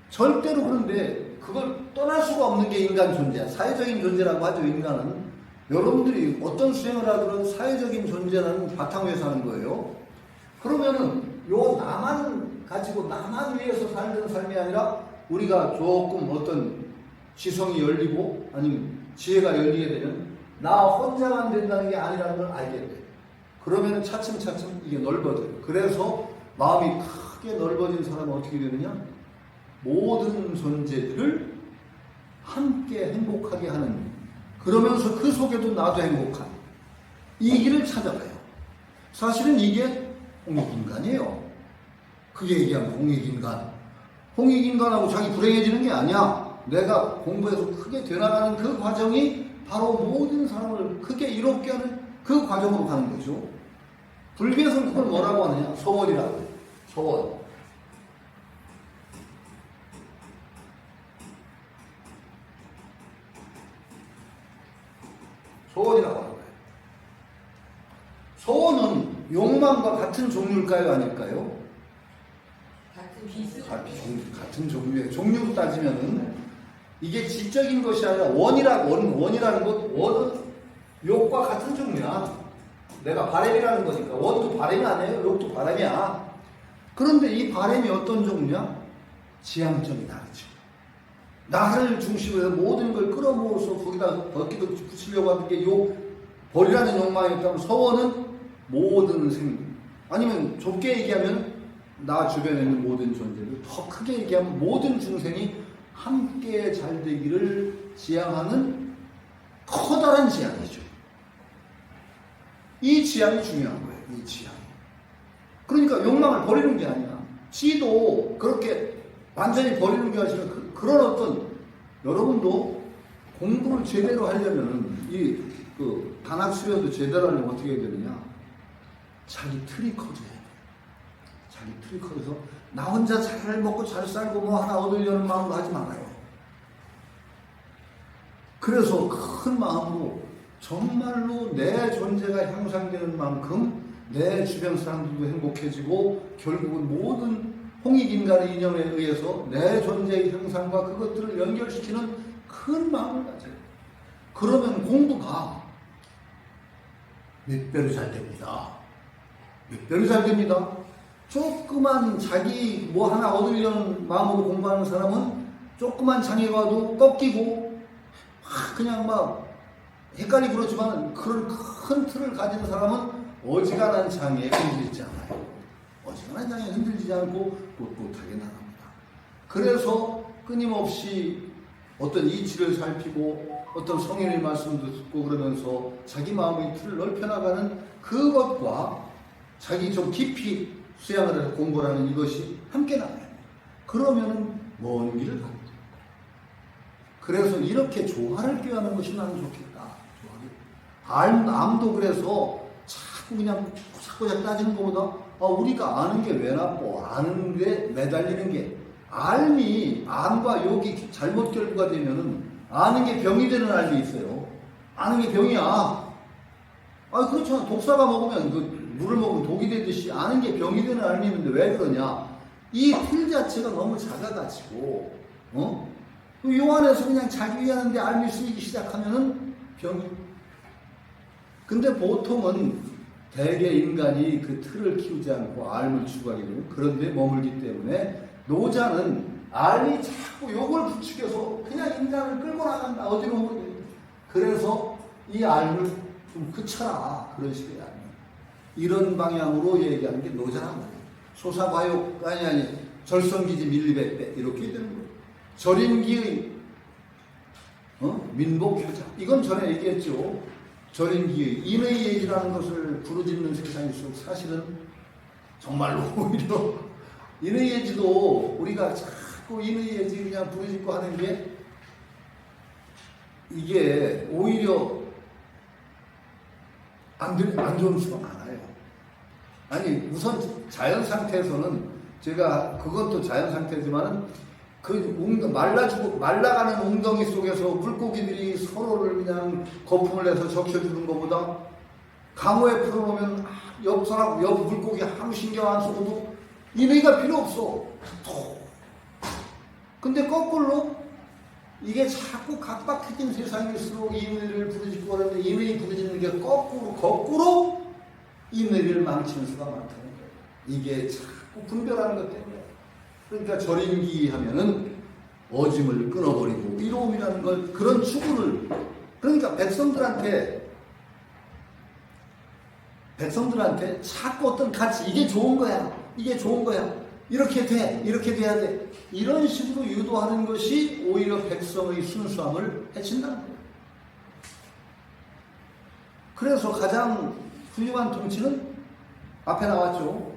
절대로. 그런데 그걸 떠날 수가 없는 게 인간 존재야. 사회적인 존재라고 하죠. 인간은 여러분들이 어떤 수행을 하든 사회적인 존재라는 바탕 위에 사는 거예요. 그러면은 요 나만 가지고 나만 위해서 살던 삶이 아니라 우리가 조금 어떤 지성이 열리고 아니면 지혜가 열리게 되면 나 혼자만 된다는 게 아니라는 걸 알게 돼. 그러면 차츰차츰 이게 넓어져요. 그래서 마음이 크게 넓어진 사람은 어떻게 되느냐? 모든 존재들을 함께 행복하게 하는, 그러면서 그 속에도 나도 행복한 이 길을 찾아가요. 사실은 이게 홍익인간이에요. 그게 얘기하면 홍익인간. 홍익인간하고 자기 불행해지는 게 아니야. 내가 공부해서 크게 되나가는 그 과정이 바로 모든 사람을 크게 이롭게 하는 그 과정으로 가는 거죠. 불교에서는 그걸 뭐라고 하느냐? 소원이라고 해요. 소원. 소원이라고 하는 거예요. 소원은 욕망과 같은 종류일까요? 아닐까요? 같은 종류의 종류로 따지면은 이게 지적인 것이 아니라 원이라는 것, 원은 욕과 같은 종류야. 내가 바람이라는 거니까 원도 바람이 아니에요. 욕도 바람이야. 그런데 이 바람이 어떤 종류냐? 지향점이 다르죠. 나를 중심으로 해서 모든 걸 끌어모아서 거기다 벗기도 붙이려고 하는 게 벌이라는 욕망이었다면, 서원은 모든 생명, 아니면 좁게 얘기하면 나 주변에 있는 모든 존재를, 더 크게 얘기하면 모든 중생이 함께 잘 되기를 지향하는 커다란 지향이죠. 이 지향이 중요한 거예요. 이 지향이. 그러니까 욕망을 버리는 게 아니야. 지도 그렇게 완전히 버리는 게 아니라 그런 어떤, 여러분도 공부를 제대로 하려면은 단학 수련도 제대로 하려면 어떻게 해야 되느냐? 자기 틀이 커져야 돼. 자기 틀이 커져서 나 혼자 잘 먹고 잘 살고 뭐 하나 얻으려는 마음으로 하지 말아요. 그래서 큰 마음으로 정말로 내 존재가 향상되는 만큼 내 주변 사람들도 행복해지고, 결국은 모든 홍익인간의 이념에 의해서 내 존재의 향상과 그것들을 연결시키는 큰 마음을 가져요. 그러면 공부가 몇 배로 잘 됩니다. 몇 배로 잘 됩니다. 조그만 자기 뭐 하나 얻으려는 마음으로 공부하는 사람은 조그만 장애가 와도 꺾이고 그냥 막 헷갈리고 그렇지만, 그런 큰 틀을 가진 사람은 어지간한 장애에 흔들리지 않아요. 어지간한 장애에 흔들리지 않고 꿋꿋하게 나갑니다. 그래서 끊임없이 어떤 이치를 살피고 어떤 성인의 말씀도 듣고 그러면서 자기 마음의 틀을 넓혀나가는 그것과 자기 좀 깊이 수양을 해서 공부를 하는 이것이 함께 나가요. 그러면은 먼 길을 갑니다. 그래서 이렇게 조화를 꾀하는 것이 나는 좋겠다. 암도 그래서 자꾸 그냥 고작고작 따지는 것보다 우리가 아는 게 왜 나빠? 아는 게 매달리는 게 암과 욕이 잘못 결부가 되면은 아는 게 병이 되는 알이 있어요. 아는 게 병이야. 아, 그렇잖아. 독사가 먹으면 물을 먹으면 독이 되듯이 아는 게 병이 되는 알이 있는데 왜 그러냐? 이 틀 자체가 너무 작아가지고, 요 안에서 그냥 자기 위하는데 알이 쓰이기 시작하면은 병이. 근데 보통은 대개 인간이 그 틀을 키우지 않고 알을 추구하게 되면 그런 데 머물기 때문에 노자는 알이 자꾸 요걸 부추겨서 그냥 인간을 끌고 나간다. 어디로 모르겠네. 그래서 이 알을 좀 그쳐라. 그런 식의 아니에요. 이런 방향으로 얘기하는 게 노자란 말이에요. 소사과욕, 아니, 절성기지 밀리백배. 이렇게 되는 거예요. 절인기의, 민복효자. 이건 전에 얘기했죠. 절인기의 인의예지라는 것을 부르짖는 세상일수록 사실은 정말로 오히려 인의예지도 우리가 자꾸 인의예지 그냥 부르짖고 하는 게 이게 오히려 안 좋은 수가 많아요. 아니, 우선 자연 상태에서는 제가 그것도 자연 상태지만은 말라가는 웅덩이 속에서 물고기들이 서로를 그냥 거품을 내서 적셔주는 것보다 강호에 풀어놓으면 옆 물고기 아무 신경 안 쓰고도 인의가 필요 없어. 근데 거꾸로 이게 자꾸 각박해진 세상일수록 인의를 부르짖고 하는데 인의 부르짖는 게 거꾸로 인의를 망치는 수가 많다는 거예요. 이게 자꾸 분별하는 것 때문에. 그러니까 절인기 하면은 어짐을 끊어버리고 이로움이라는 걸 그런 추구를 그러니까 백성들한테 자꾸 어떤 가치 이게 좋은 거야 이렇게 돼야 돼 이런 식으로 유도하는 것이 오히려 백성의 순수함을 해친다는 거예요. 그래서 가장 훌륭한 통치는 앞에 나왔죠.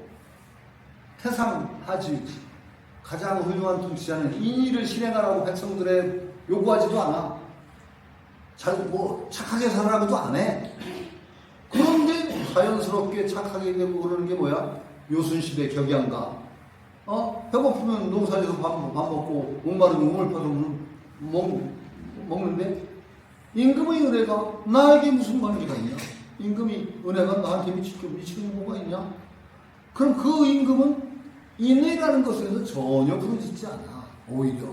태상하지유지. 가장 훌륭한 통치자는 인의를 실행하라고 백성들에 요구하지도 않아. 착하게 살아라고도 안 해. 그런데 자연스럽게 착하게 되고 그러는 게 뭐야? 요순실의 격양가. 배고프면 농사에서 밥 먹고 목마르면 우물 파서 먹는데 임금의 은혜가 나에게 무슨 관계가 있냐? 임금이 은혜가 나한테 미치는 뭐가 있냐? 그럼 그 임금은 인의라는 것에서 전혀 부르짖지 않아. 오히려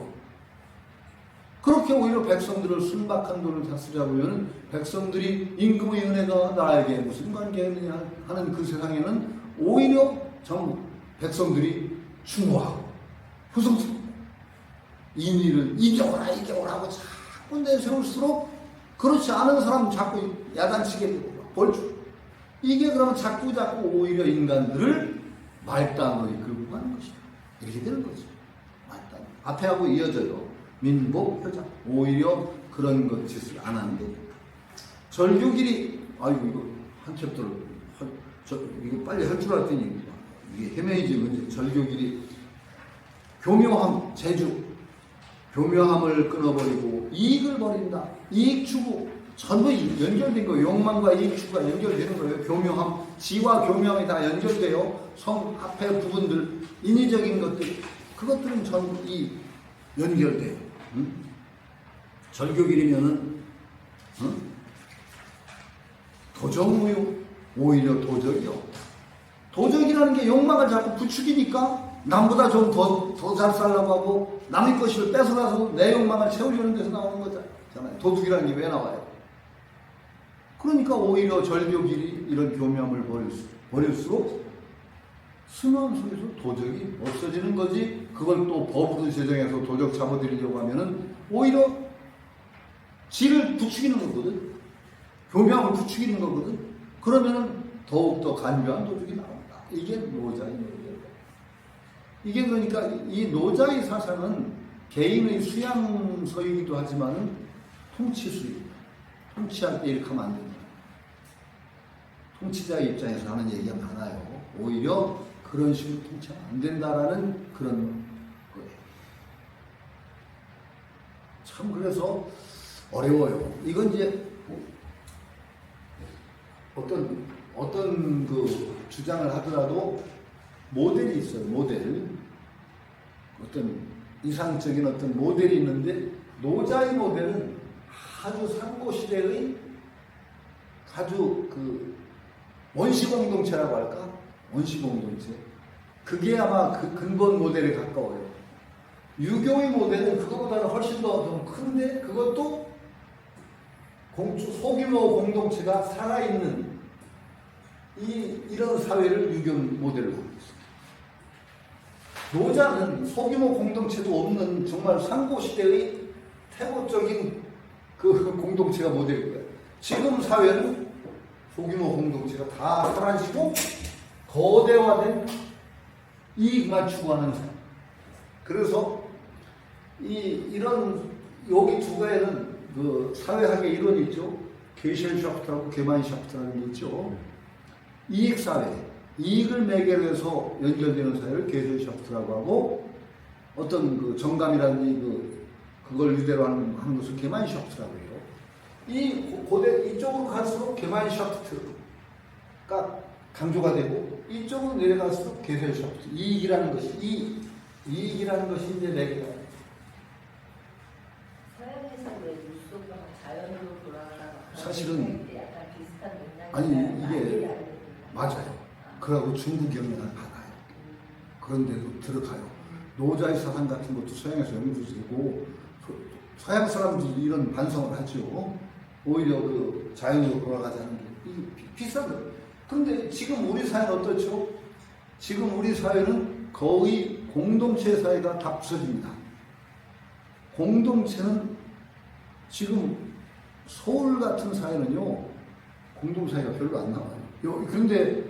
그렇게 오히려 백성들을 순박한 돈을 다스리자고는 백성들이 임금의 은혜가 나에게 무슨 관계가 있느냐 하는 그 세상에는 오히려 전부 백성들이 추모하고 후성스럽고 인의를 이겨오라 하고 자꾸 내세울수록 그렇지 않은 사람 자꾸 야단치게 되고 벌주. 이게 그러면 자꾸 오히려 인간들을 말단으로 이끌고 가는 것이다. 이렇게 되는 거죠. 말단. 앞에 하고 이어져요. 민복, 효자. 오히려 그런 것 짓을 안 하는 게. 절규길이, 아이고, 이거 한 챕터를, 이거 빨리 할 줄 알았더니, 이게 헤매이지, 절규길이. 교묘함, 재주. 교묘함을 끊어버리고, 이익을 버린다. 이익 추구. 전부 연결된 거예요. 욕망과 이익 추구가 연결되는 거예요. 교묘함, 지와 교묘함이 다 연결돼요. 성 앞에 부분들, 인위적인 것들, 그것들은 전부 연결돼요. 절교길이면은 도적무효, 오히려 도적이 없다. 도적이라는 게 욕망을 자꾸 부추기니까 남보다 좀 더 잘 살라고 하고 남의 것을 뺏어가서 내 욕망을 채우려는 데서 나오는 거잖아요. 도둑이라는 게 왜 나와요? 그러니까 오히려 절교길이 이런 교묘함을 버릴수록 순환 속에서 도적이 없어지는 거지. 그걸 또 법으로 제정해서 도적 잡아들이려고 하면은 오히려 지를 부추기는 거거든. 교묘함을 부추기는 거거든. 그러면은 더욱더 간교한 도적이 나온다. 이게 노자의 얘기예요. 이게 그러니까 이 노자의 사상은 개인의 수양서이기도 하지만은 통치수입니다. 통치할 때 이렇게 하면 안 된다. 통치자의 입장에서 하는 얘기가 많아요. 오히려 그런 식으로 통치하면 안 된다라는 그런 거예요. 참 그래서 어려워요. 이건 이제 어떤 그 주장을 하더라도 모델이 있어요. 모델. 어떤 이상적인 어떤 모델이 있는데 노자의 모델은 아주 상고 시대의 아주 그 원시 공동체라고 할까? 원시 공동체. 그게 아마 그 근본 모델에 가까워요. 유교의 모델은 그거보다는 훨씬 더 좀 큰데 그것도 소규모 공동체가 살아있는 이런 사회를 유교 모델로 갖고 있습니다. 노자는 소규모 공동체도 없는 정말 상고시대의 태고적인 그 공동체가 모델일 거예요. 지금 사회는 소규모 공동체가 다 사라지고 거대화된 이익만 추구하는 사회. 그래서 이런 여기 두 가에는 그 사회학의 이론이 있죠. 게셀샤프트하고 게마인샤프트라는 게 있죠. 이익사회, 이익을 매개로 해서 연결되는 사회를 게셀샤프트라고 하고 어떤 그 정감이라든지 그걸 유대로 하는 것을 게마인샤프트라고 해요. 이쪽으로 갈수록 게마인샤프트가 강조가 되고 이쪽으로 내려갈수록 게셀샤프트, 이익이라는 것이 이제 매개가 서양에서 왜 물속으로 자연으로 돌아가다가 사실은 약간 비슷한 맥락이 아니 이게 맞아요. 그러고 중국 영향을 받아요. 그런데도 들어가요. 노자의 사상 같은 것도 서양에서 영향을 주고 서양 사람들이 이런 반성을 하죠. 오히려 그 자연으로 돌아가자는 게 비싼 거예요. 그런데 지금 우리 사회는 어떻죠? 지금 우리 사회는 거의 공동체 사회가 다 부서집니다. 공동체는 지금 서울 같은 사회는요, 공동사회가 별로 안 나와요. 그런데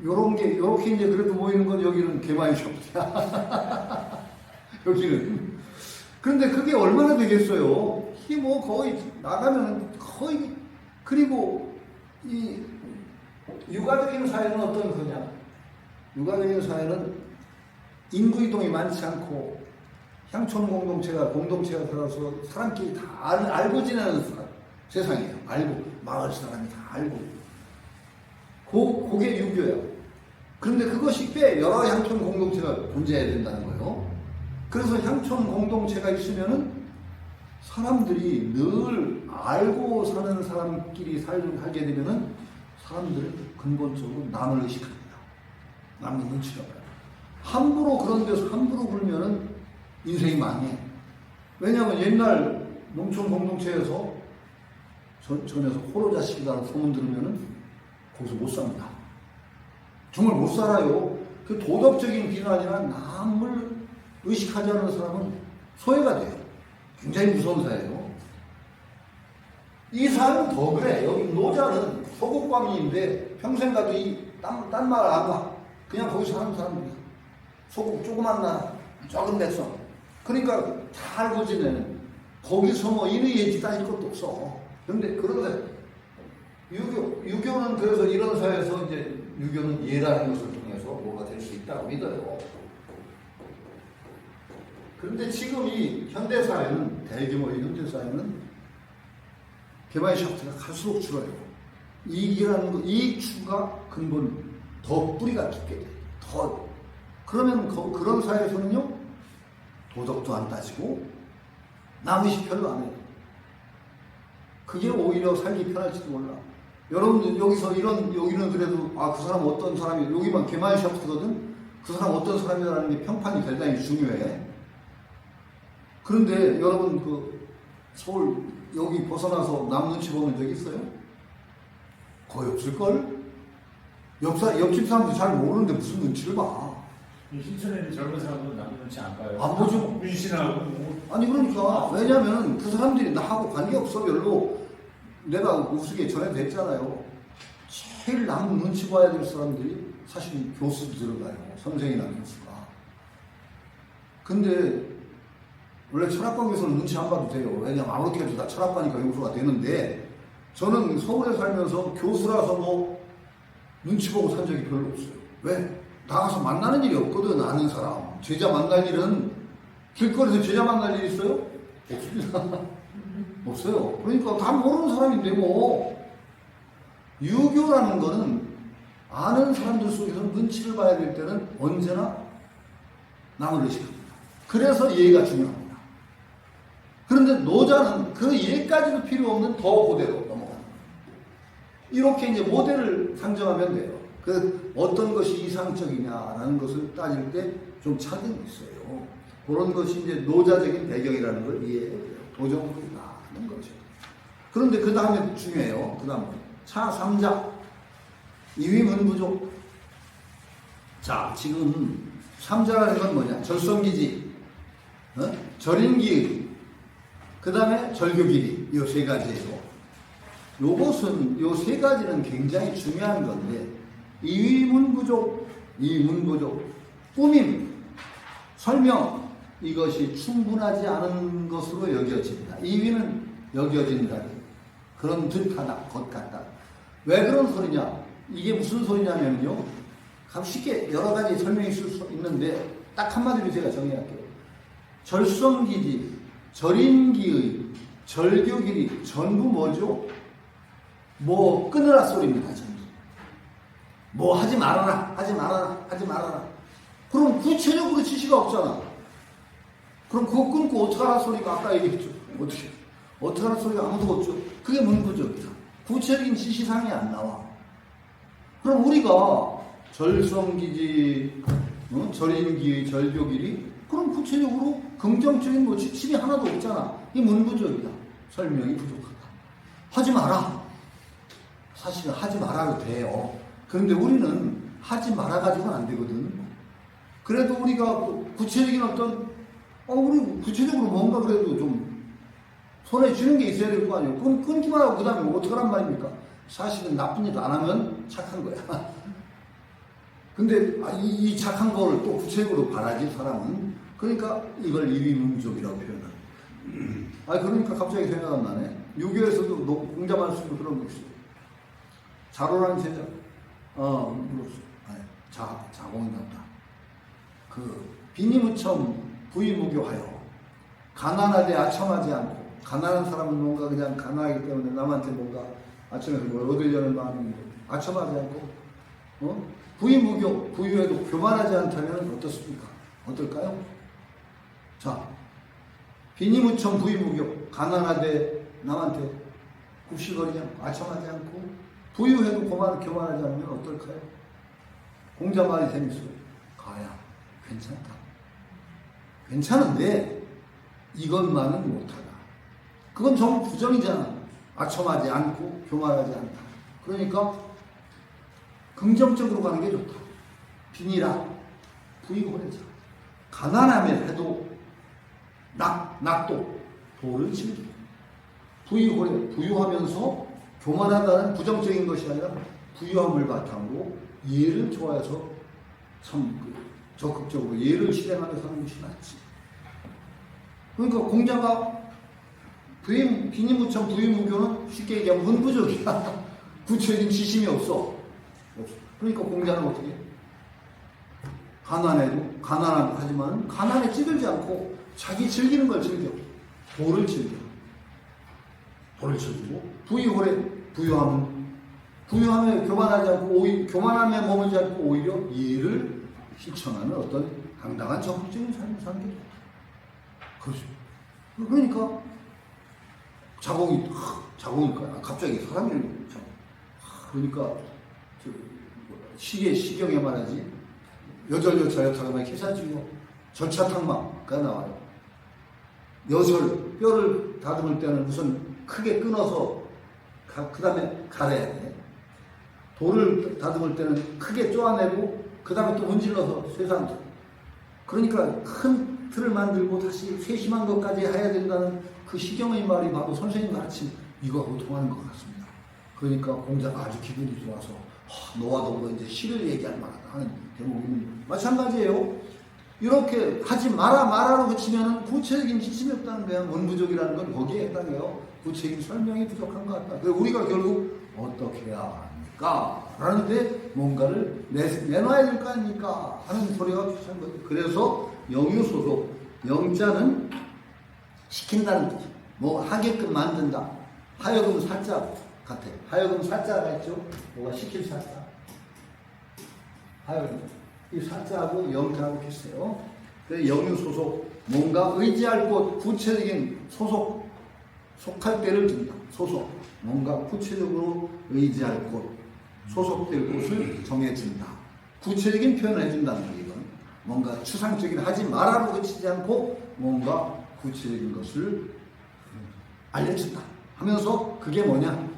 요렇게 이제 그래도 모이는 건 여기는 개마이샵이야. 여기는. 그런데 그게 얼마나 되겠어요? 뭐 거의 나가면 거의, 그리고 이 육아적인 사회는 어떤 거냐? 육아적인 사회는 인구 이동이 많지 않고 향촌 공동체가 들어서 사람끼리 다 알고 지내는 세상이에요. 알고 마을 사람이 다 알고. 그게 유교예요. 그런데 그것이 꽤 여러 향촌 공동체가 존재해야 된다는 거예요. 그래서 향촌 공동체가 있으면은 사람들이 늘 알고 사는 사람끼리 살게 되면은 사람들은 근본적으로 남을 의식합니다. 남의 눈치가 봐요. 함부로 그런 데서 함부로 굴면은 인생이 망해. 왜냐하면 옛날 농촌 공동체에서 전에서 호로자식이라는 소문 들으면은 거기서 못 삽니다. 정말 못 살아요. 그 도덕적인 비난이나 남을 의식하지 않는 사람은 소외가 돼요. 굉장히 무서운 사회예요. 이 사람은 더 그래. 여기 노자는 소국광인인데 평생 가도 딴 말 안 가. 그냥 거기서 사는 사람들이야. 소국 조그만 나라, 적은 백성. 그러니까 다 알고 지내는. 거기서 뭐 인의예지 따질 것도 없어. 그런데 그런데 유교는 그래서 이런 사회에서 이제 유교는 예라는 것을 통해서 뭐가 될 수 있다고 믿어요. 그런데 지금 이 현대사회는, 대규모의 현대사회는 개마이샤프트가 갈수록 줄어요. 이익이라는 거, 이익 추구가 근본 더 뿌리가 깊게 돼요. 더. 그러면 그런 사회에서는요, 도덕도 안 따지고, 남의식 별로 안 해요. 그게 오히려 살기 편할지도 몰라. 여러분들 여기서 여기는 그래도, 그 사람 어떤 사람이, 여기만 개마이샤프트거든? 그 사람 어떤 사람이라는 게 평판이 대단히 중요해. 그런데 여러분 서울 여기 벗어나서 남 눈치 보는 적 있어요? 거의 없을걸? 옆집 사람도 잘 모르는데 무슨 눈치를 봐. 신촌에 있는 젊은 사람들은 남 눈치 안 봐요. 안 보죠. 문신하고 뭐. 아니 그러니까 왜냐면 그 사람들이 나하고 관계없어 별로. 내가 우스개 전에 됐잖아요. 제일 남 눈치 봐야 될 사람들이 사실 교수도 들어가요. 선생이나 교수가. 근데 원래 철학과에서는 눈치 안 봐도 돼요. 왜냐면 아무렇게 해도 다 철학과니까 교수가 되는데 저는 서울에 살면서 교수라서 뭐 눈치 보고 산 적이 별로 없어요. 왜? 나가서 만나는 일이 없거든. 아는 사람. 제자 만날 일은 길거리에서 제자 만날 일 있어요? 없습니다. 없어요. 그러니까 다 모르는 사람인데 뭐. 유교라는 거는 아는 사람들 속에서 눈치를 봐야 될 때는 언제나 남을 의식합니다. 그래서 예가 중요합니다. 그런데 노자는 그 예까지도 필요 없는 더 고대로 넘어가는 거예요. 이렇게 이제 모델을 상정하면 돼요. 그 어떤 것이 이상적이냐라는 것을 따질 때 좀 차등이 있어요. 그런 것이 이제 노자적인 배경이라는 걸 이해해야 돼요. 도정법이 나는 거죠. 그런데 그 다음에 중요해요. 그 다음에 차 3자 이위문부족. 자, 지금 3자라는 건 뭐냐? 절성기지, 절인기의, 그 다음에 절교기리, 이 세 가지예요. 요것은, 요 세 가지는 굉장히 중요한 건데, 이위문부족, 꾸밈, 설명, 이것이 충분하지 않은 것으로 여겨진다. 이위는 여겨진다. 그런 듯하다, 것 같다. 왜 그런 소리냐? 이게 무슨 소리냐면요. 쉽게 여러 가지 설명이 있을 수 있는데, 딱 한마디로 제가 정리할게요. 절성기지, 절인기의, 절교길이 전부 뭐죠? 뭐 끊으라 소리입니다. 전부. 뭐 하지 말아라, 하지 말아라, 하지 말아라. 그럼 구체적으로 지시가 없잖아. 그럼 그거 끊고 어떡하라 소리가 아까 얘기했죠. 어떡하라 소리가 아무도 없죠. 그게 문부족이다. 구체적인 지시사항이 안 나와. 그럼 우리가 절성기지, 절인기의, 절교길이 그럼 구체적으로 긍정적인 뭐 지침이 하나도 없잖아. 이게 문부족이다. 설명이 부족하다. 하지 마라. 사실은 하지 말아도 돼요. 그런데 우리는 하지 말아가지고는 안 되거든. 그래도 우리가 구체적인 우리 구체적으로 뭔가 그래도 좀 손에 쥐는 게 있어야 될 거 아니에요. 그럼 끊기만 하고 그 다음에 어떡하란 말입니까? 사실은 나쁜 일 안 하면 착한 거야. 근데 이 착한 거를 또 구체적으로 바라지, 사람은. 그러니까 이걸 이위문부족이라고 표현하는. 그러니까 갑자기 생각 안 나네. 유교에서도 공자만 쓰고 그런 거 있어요. 자로라는 제자. 자공인가 보다. 비니무첨 부의무교하여 가난하되 아첨하지 않고, 가난한 사람은 뭔가 그냥 가난하기 때문에 남한테 뭔가 아첨해서 뭘 얻으려는 마음이 아첨하지 않고, 부의무교, 부유해도 교만하지 않다면 어떻습니까? 어떨까요? 자, 비니무첨 부의무교, 가난하되 남한테 굽시거리지 않고 아첨하지 않고 부유해도 교만하지 않으면 어떨까요? 공자 말이 재밌어요. 가야 괜찮다. 괜찮은데 이것만은 못하다. 그건 전부 부정이잖아. 아첨하지 않고 교만하지 않다. 그러니까 긍정적으로 가는 게 좋다. 빈이라 부의고래자. 가난하면 해도 낙도 도를 지키고, 부의고래 부유하면서 교만하다는 부정적인 것이 아니라 부유함을 바탕으로 예를 좋아해서 참 적극적으로 예를 실행하며 사는 것이 낫지. 그러니까 공자가 비니무첨 부의무교는 쉽게 얘기하면 문부족이야. 구체적인 지심이 없어. 그러니까 공자는 어떻게 해? 가난하지만 가난에 찌들지 않고 자기 즐기는 걸 즐겨. 도를 즐겨. 도를 즐기고, 부유함에 교만하지 않고, 교만함에 머물지 않고 오히려 예를 실천하는 어떤 당당한 적극적인 삶을 사는 게 좋다. 그렇죠. 그러니까 자공이니까 갑자기 사람이 그러니까 시경에 말하지, 여절여차여타가면 기사지요. 절차탕마가 나와요. 뼈를 다듬을 때는 우선 크게 끊어서 그 다음에 갈아야 돼. 돌을 다듬을 때는 크게 쪼아내고 그 다음에 또 문질러서 쇠사람. 그러니까 큰 틀을 만들고 다시 세심한 것까지 해야 된다는 그 시경의 말이 바로 선생님 가르침 이거하고 통하는 것 같습니다. 그러니까 공자가 아주 기분이 좋아서 너와 더불어 이제 시를 얘기할 만하다 하는 대목이 마찬가지예요. 이렇게 하지 마라로 그치면은 구체적인 지침이 없다는 거야. 문부족이라는 건 거기에 해당해요. 구체적인 설명이 부족한 것 같다. 그래서 우리가 결국 어떻게 해야 합니까? 라는데 뭔가를 내놔야 될 거 아닙니까? 하는 소리가 비슷한 거죠. 그래서 영유소속, 영자는 시킨다는 뜻. 뭐 하게끔 만든다. 하여금 사자 같아. 하여금 사자가 있죠. 뭐가 시킬 사자. 하여금. 이 사자하고 영자하고 비슷해요. 그래서 영유소속, 뭔가 의지할 곳, 구체적인 속할 때를 준다. 뭔가 구체적으로 의지할 곳, 소속될 곳을 정해준다. 구체적인 표현을 해준다는 거예요. 이건 뭔가 추상적인 하지 말아로 그치지 않고 뭔가 구체적인 것을 알려준다 하면서 그게 뭐냐?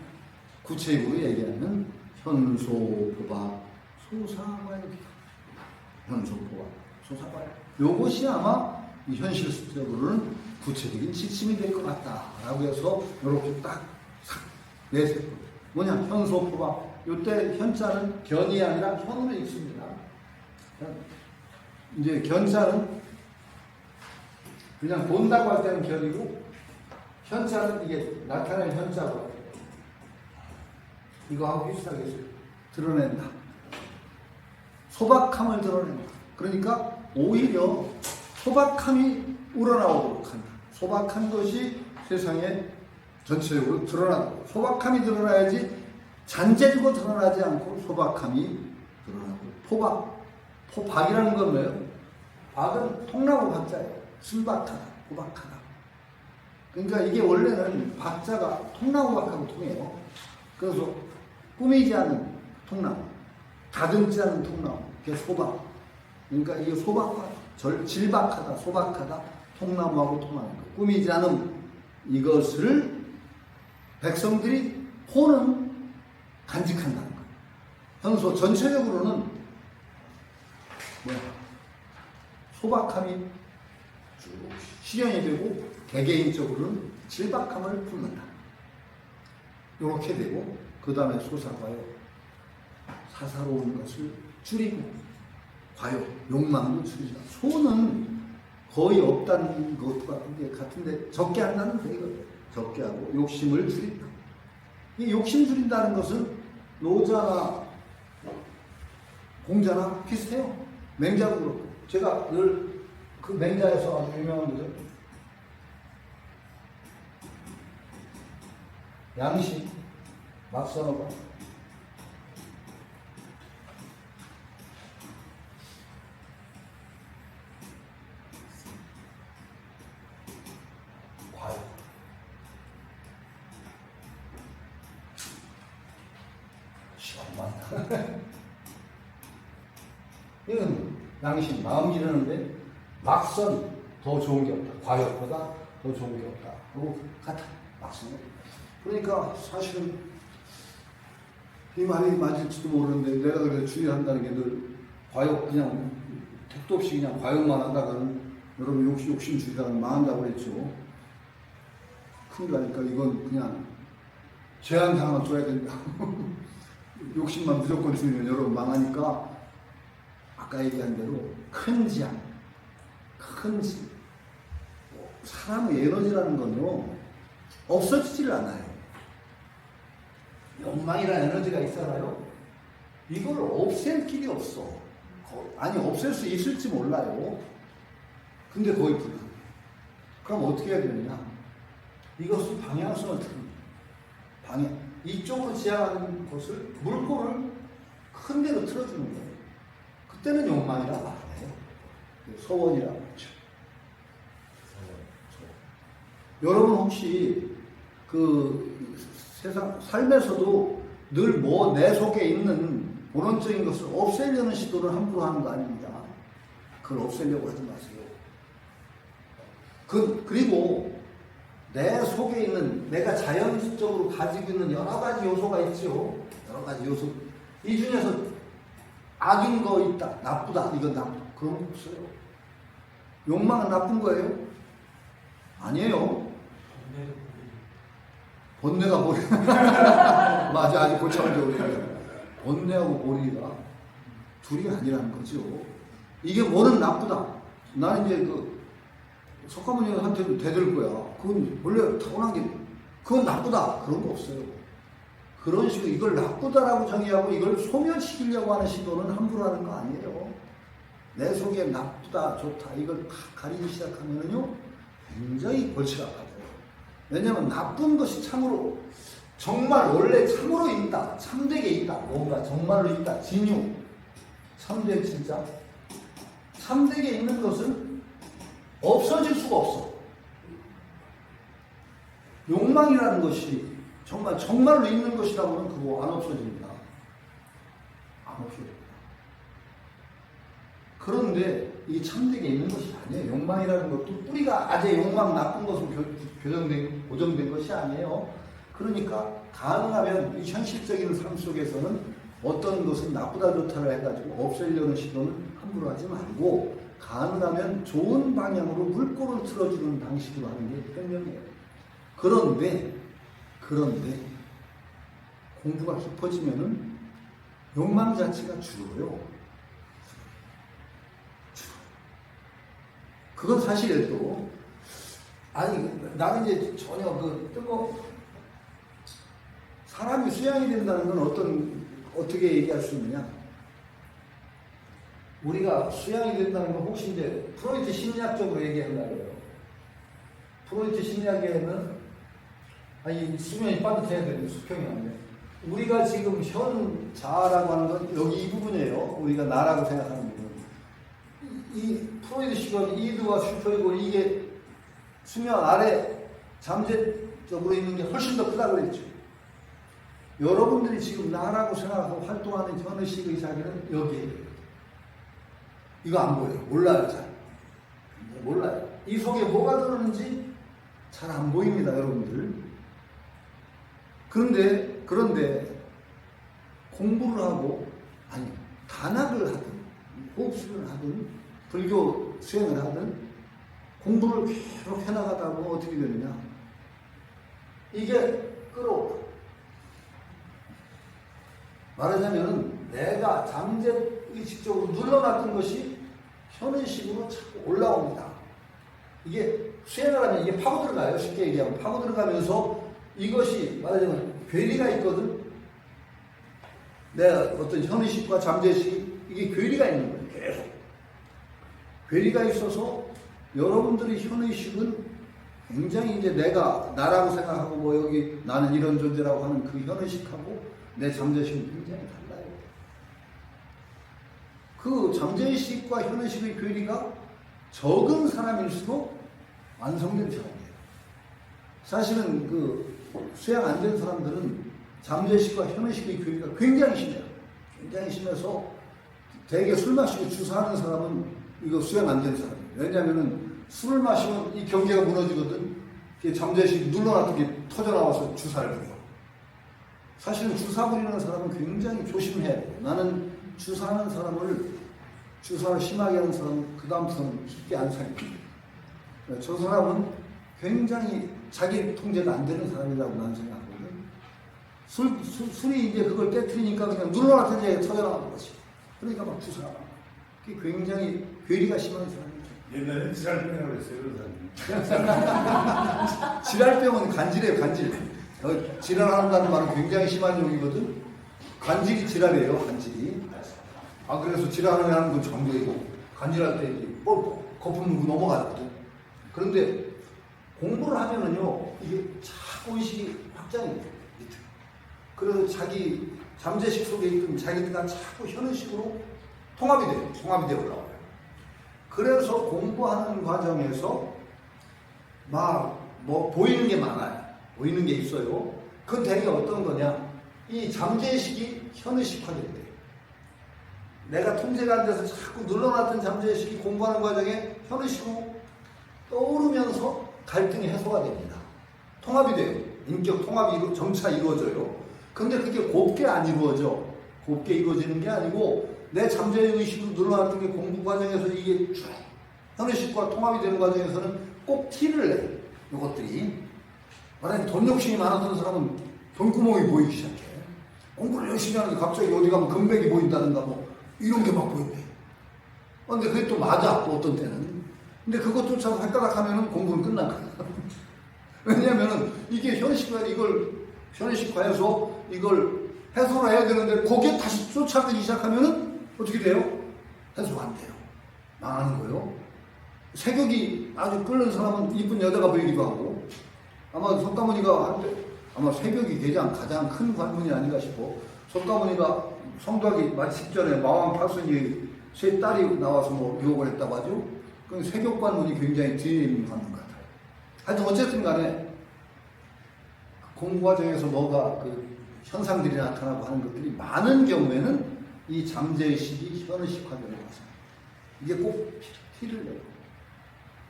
구체적으로 얘기하는 현소포박 소사과역이다. 현소포박 소사과역. 요것이 아마 이 현실적으로는 구체적인 지침이 될 것 같다라고 해서 이렇게 딱 내세워. 뭐냐? 현소포박. 이때 현자는 견이 아니라 현으로 읽습니다. 이제 견자는 그냥 본다고 할 때는 견이고, 현자는 이게 나타낼 현자고 해요. 이거하고 비슷하게 드러낸다. 소박함을 드러낸다. 그러니까 오히려 소박함이 우러나오도록 한다. 소박한 것이 세상에 전체적으로 드러난다. 소박함이 드러나야지 잔재주가 드러나지 않고 소박함이 드러나고. 포박이라는 건 뭐예요? 박은 통나무 박자예요. 순박하다, 포박하다. 그러니까 이게 원래는 박자가 통나무 박하고 통해요. 그래서 꾸미지 않은 통나무, 다듬지 않은 통나무, 그게 소박. 그러니까 이게 소박하다, 질박하다, 소박하다, 통나무하고 통하는 거. 꾸미지 않은 이것을 백성들이 포는 간직한다는 거예요. 현소 전체적으로는 소박함이 쭉 실현이 되고 개개인적으로는 질박함을 품는다. 이렇게 되고 그 다음에 소사과요. 사사로운 것을 줄이고 과요. 욕망도 줄이자. 소는 거의 없다는 것과 같은데 적게 한다는 거예요. 적게 하고 욕심을 줄인다. 이 욕심 줄인다는 것은 노자나 공자나 비슷해요. 맹자도 그렇고. 제가 늘 그 맹자에서 아주 유명한 거죠. 양심, 막선어가 과요. 시간 많다. 이건 양심, 마음 기르는데 막선 더 좋은 게 없다. 과욕보다 더 좋은 게 없다. 그리고 같아. 막선. 그러니까 사실은 이 말이 맞을지도 모르는데 내가 그래 주의한다는 게 늘 과욕 그냥 택도 없이 그냥 과욕만 하다가는 여러분 욕심 줄이다가 망한다고 그랬죠. 큰일 나니까 이건 그냥 제한상만 둬야 된다. 욕심만 무조건 줄이면 여러분 망하니까 아까 얘기한 대로 큰 지향, 사람의 에너지라는 건요 없어지질 않아요. 욕망이라는 에너지가 있잖아요. 이걸 없앨 길이 없어. 아니 없앨 수 있을지 몰라요. 근데 거의 불가능해요. 그럼 어떻게 해야 되느냐? 이것을 방향성을 틀는 이쪽으로 지향하는 것을 물꼬를 큰 데로 틀어주는 거예요. 그때는 욕망이라 말해요. 소원이라고 하죠. 여러분 혹시 그 세상 삶에서도 늘 내 속에 있는 본원적인 것을 없애려는 시도를 함부로 하는 거 아닙니다. 그걸 없애려고 하지 마세요. 그리고 내 속에 있는 내가 자연적으로 가지고 있는 여러 가지 요소가 있죠. 여러 가지 요소. 이 중에서 악인 거 있다, 나쁘다, 이건 나쁘다. 그런 거 없어요. 욕망은 나쁜 거예요? 아니에요. 번뇌가 보리. 맞아, 아주 고차원적으로. 번뇌하고 보리가 둘이 아니라는 거죠. 이게 뭐는 나쁘다. 나는 이제 석가모니한테도 대들 거야. 그건 원래 타고난 게, 그건 나쁘다. 그런 거 없어요. 그런 식으로 이걸 나쁘다라고 정의하고 이걸 소멸시키려고 하는 시도는 함부로 하는 거 아니에요. 내 속에 나쁘다, 좋다, 이걸 다 가리기 시작하면은요, 굉장히 골치가 아파져요. 왜냐면 나쁜 것이 참으로, 정말 원래 참으로 있다, 참되게 있다, 뭔가 정말로 있다, 진유, 참되 진짜. 참되게 있는 것은 없어질 수가 없어. 욕망이라는 것이 정말로 있는 것이라고는 그거 안 없어집니다. 안 없어집니다. 그런데 이 참되게 있는 것이 아니에요. 욕망이라는 것도 뿌리가 아재 욕망 나쁜 것으로 고정된 것이 아니에요. 그러니까 가능하면 이 현실적인 삶 속에서는 어떤 것은 나쁘다 좋다를 해가지고 없애려는 시도는 함부로 하지 말고 가능하면 좋은 방향으로 물꼬를 틀어주는 방식으로 하는 게 현명해요. 그런데 공부가 깊어지면은 욕망 자체가 줄어요. 그건 사실이도 아니 나는 이제 전혀 사람이 수양이 된다는 건 어떻게 얘기할 수 있느냐? 우리가 수양이 된다는 건 혹시 이제 프로이트 심리학적으로 얘기한다고요. 프로이트 심리학에는 아니 수면이 빠듯해야 되는 수평이 안 돼. 우리가 지금 현 자아라고 하는 건 여기 이 부분이에요. 우리가 나라고 생각하는 부분. 이 프로이트 시각 이드와 슈퍼이고 이게 수면 아래 잠재적으로 있는 게 훨씬 더 크다고 그랬죠. 여러분들이 지금 나라고 생각하고 활동하는 현의식의 자기는 여기에요. 이거 안 보여요. 몰라요. 잘. 몰라요. 이 속에 뭐가 들었는지 잘 안 보입니다. 여러분들. 그런데 공부를 하고 아니 단학을 하든 호흡수를 하든 불교 수행을 하든 공부를 계속 해나가다 보면 어떻게 되느냐? 이게 끌어올라. 말하자면 내가 잠재의식적으로 눌러놨던 것이 현의식으로 자꾸 올라옵니다. 이게 수행을 하면 이게 파고 들어가요. 쉽게 얘기하면 파고 들어가면서 이것이 말하자면 괴리가 있거든. 내가 어떤 현의식과 잠재의식이 이게 괴리가 있는 거예요. 계속 괴리가 있어서 여러분들의 현의식은 굉장히 이제 내가 나라고 생각하고 뭐 여기 나는 이런 존재라고 하는 그 현의식하고 내 잠재의식은 굉장히 달라요. 그 잠재의식과 현의식의 괴리가 적은 사람일수록 완성된 사람이에요. 사실은 그 수양 안 된 사람들은 잠재의식과 현의식의 괴리가 굉장히 심해요. 굉장히 심해서 되게 술 마시고 주사하는 사람은 이거 수양 안 된 사람이에요. 왜냐하면 술을 마시면 이 경계가 무너지거든. 잠재의식이 눌러놨던 게 터져나와서 주사를 부려. 사실은 주사 부리는 사람은 굉장히 조심해야 돼요. 나는 주사하는 사람을 주사를 심하게 하는 사람은 그 다음부터는 쉽게 안 사귀어요. 저 사람은 굉장히 자기 통제가 안 되는 사람이라고 나는 생각하거든. 술이 이제 그걸 깨트리니까 그냥 눌러놨던 게 터져나가는 거지. 그러니까 막 주사하고. 그게 굉장히 괴리가 심한 사람이죠. 옛날에 지랄병이라고 했어요, 그런 지랄병은 간질이에요, 간질. 지랄한다는 말은 굉장히 심한 용이거든. 간질이 지랄이에요, 간질이. 그래서 지랄하는 건 정도이고, 간질할 때 이제 거품 물고 넘어가거든. 그런데 공부를 하면은요, 이게 자꾸 의식이 확장이 돼요. 그래서 자기 잠재식 속에 있던 자기가 자꾸 현의식으로 통합이 되어 올라와요. 그래서 공부하는 과정에서 막 뭐 보이는 게 많아요. 보이는 게 있어요. 그건 대개 어떤 거냐? 이 잠재의식이 현의식화된대. 내가 통제가 안 돼서 자꾸 눌러놨던 잠재의식이 공부하는 과정에 현의식으로 떠오르면서 갈등이 해소가 됩니다. 통합이 돼요. 인격 통합이 점차 이루어져요. 근데 그게 곱게 안 이루어져. 곱게 이루어지는 게 아니고 내 잠재의식으로 눌러놨던 게 공부 과정에서 이게 쭉 현의식과 통합이 되는 과정에서는 꼭 티를 내. 이것들이. 만약에 돈 욕심이 많았던 사람은 돈구멍이 보이기 시작해. 공부를 열심히 하는데 갑자기 어디 가면 금백이 보인다든가 뭐 이런 게 막 보인대. 근데 그게 또 맞아. 또 어떤 때는. 근데 그것조차 헷갈락 하면은 공부는 끝난 거야. 왜냐면은 이게 현의식화해서 이걸 해소를 해야 되는데 거기에 다시 쫓아가기 시작하면은 어떻게 돼요? 해소가 안 돼요. 망하는 거예요. 세격이 아주 끓는 사람은 이쁜 여자가 보이기도 하고 아마 석가모니가 한때 아마 세격이 가장 큰 관문이 아닌가 싶어. 석가모니가 성도하기 마치 직전에 마왕 팔순이의 세 딸이 나와서 뭐 유혹을 했다고 하죠. 그 세교관문이 굉장히 뒤에 있는 관문 같아요. 하여튼 어쨌든 간에 공부 과정에서 뭐가 그 현상들이 나타나고 하는 것들이 많은 경우에는 이 잠재의식이 현의식화되는 거죠. 이게 꼭 티를 내요.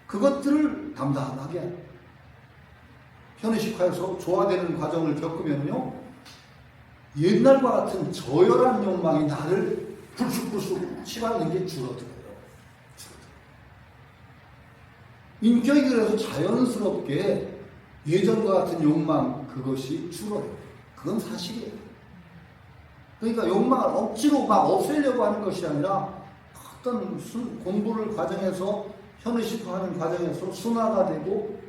그것들을 담담하게 하는 거예요. 현의식화해서 조화되는 과정을 겪으면요, 옛날과 같은 저열한 욕망이 나를 불쑥불쑥 치받는 게 줄어들어요. 인격이 그래서 자연스럽게 예전과 같은 욕망 그것이 줄어요. 그건 사실이에요. 그러니까 욕망을 억지로 막 없애려고 하는 것이 아니라 어떤 공부를 과정에서 현의식화하는 과정에서 순화가 되고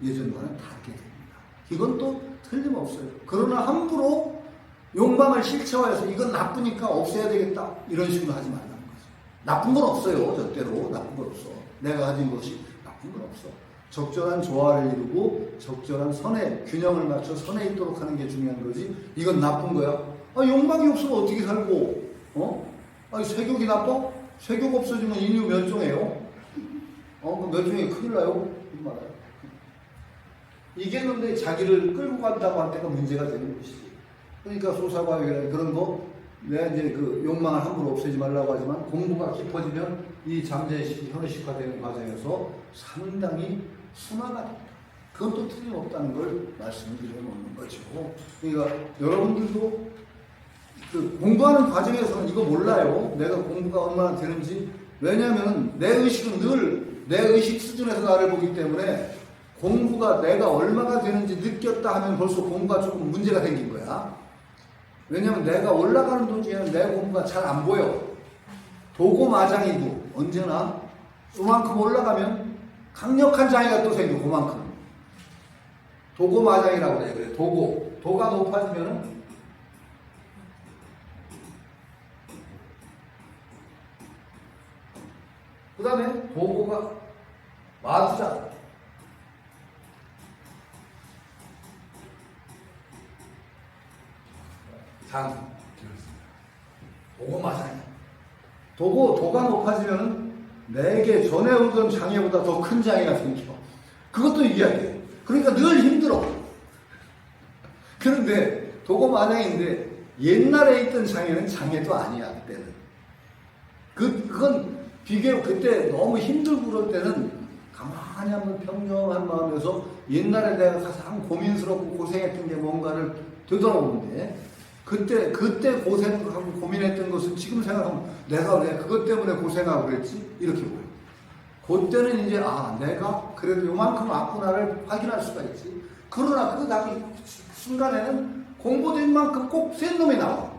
예전과는 다르게 됩니다. 이건 또 틀림없어요. 그러나 함부로 욕망을 실체화해서 이건 나쁘니까 없애야 되겠다 이런 식으로 하지 말라는 거죠. 나쁜 건 없어요. 절대로 나쁜 건 없어. 내가 가진 것이 나쁜 건 없어. 적절한 조화를 이루고 적절한 선의 균형을 맞춰 선에 있도록 하는 게 중요한 거지. 이건 나쁜 거야. 욕망이 없으면 어떻게 살고? 세욕이 나빠? 세욕 없어지면 인류 멸종해요. 멸종이 큰일 나요. 말아요. 이게 근데 자기를 끌고 간다고 할 때가 문제가 되는 것이지. 그러니까 소사과학이나 그런 거, 내가 이제 그 욕망을 함부로 없애지 말라고 하지만 공부가 깊어지면 이 잠재의식이 현의식화되는 과정에서 상당히 순화가 된다. 그건 또 틀림없다는 걸 말씀을 드려놓는 거죠. 그러니까 여러분들도 그 공부하는 과정에서는 이거 몰라요. 내가 공부가 얼마나 되는지. 왜냐하면 내 의식은 늘 내 의식 수준에서 나를 보기 때문에 공부가 내가 얼마나 되는지 느꼈다 하면 벌써 공부가 조금 문제가 생긴 거야. 왜냐하면 내가 올라가는 도중에는 내 공부가 잘 안 보여. 도고마장이고 언제나 그만큼 올라가면 강력한 장애가 또 생겨. 그만큼 도고마장이라고 그래. 도가 높아지면은 그 다음에 도고가 마주자. 도고마장이야. 도가 높아지면은 내게 전에 오던 장애보다 더 큰 장애가 생겨. 그것도 이해해야 돼. 그러니까 늘 힘들어. 그런데 도고마장인데 옛날에 있던 장애는 장애도 아니야. 그때는. 그건 그때 너무 힘들고 그럴 때는 가만히 한번 평정한 마음에서 옛날에 내가 가장 고민스럽고 고생했던 게 뭔가를 되돌아보는데 그때 고생하고 고민했던 것은 지금 생각하면 내가 왜 그것 때문에 고생하고 그랬지? 이렇게 보여요. 그때는 이제 내가 그래도 요만큼 아프나를 확인할 수가 있지. 그러나 그 나기 순간에는 공부된 만큼 꼭 센 놈이 나와.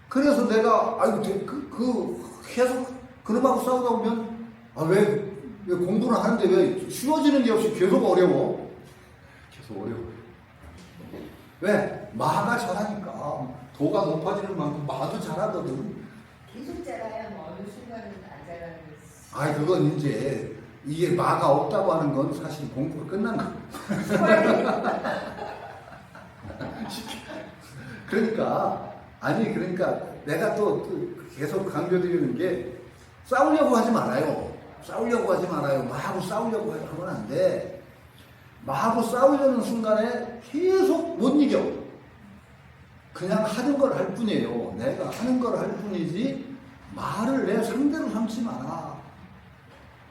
그래서 내가 계속 그놈하고 싸우다 보면 왜 공부를 하는데 왜 쉬워지는 게 없이 계속 어려워? 계속 어려워요. 왜? 마가 잘하니까. 도가 높아지는 만큼 마도 잘하거든. 계속 자라야 어느 순간은 안 자라는 그건 이제 이게 마가 없다고 하는 건 사실 공부가 끝난 거. 그러니까 내가 또 계속 강조드리는 게 싸우려고 하지 말아요. 마하고 싸우려고 하면 안 돼. 마하고 싸우려는 순간에 계속 못 이겨. 그냥 하는 걸 할 뿐이에요. 내가 하는 걸 할 뿐이지 말을 내 상대로 삼지 마라.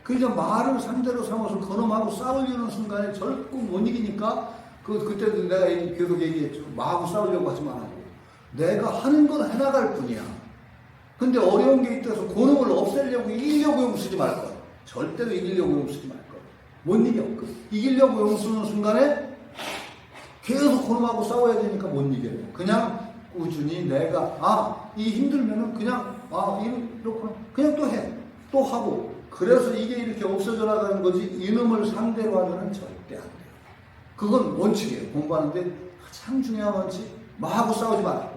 그러니까 말을 상대로 삼아서 그놈하고 싸우려는 순간에 절대 못 이기니까 그때도 내가 계속 얘기했죠. 마하고 싸우려고 하지 말라고. 내가 하는 건 해나갈 뿐이야. 근데 어려운 게 있어서 그놈을 없애려고 이기려고 용쓰지 말 거야. 절대로 이기려고 용쓰지 말 거야. 못 이겨. 이기려고 용쓰는 순간에 계속 그놈하고 싸워야 되니까 못 이겨요. 그냥 꾸준히 내가 이 힘들면은 그냥 이렇게 그냥 또 해. 또 하고. 그래서 이게 이렇게 없어져 나가는 거지 이놈을 상대로 하면은 절대 안 돼요. 그건 원칙이에요. 공부하는데 가장 중요한 원칙. 마하고 싸우지 마라.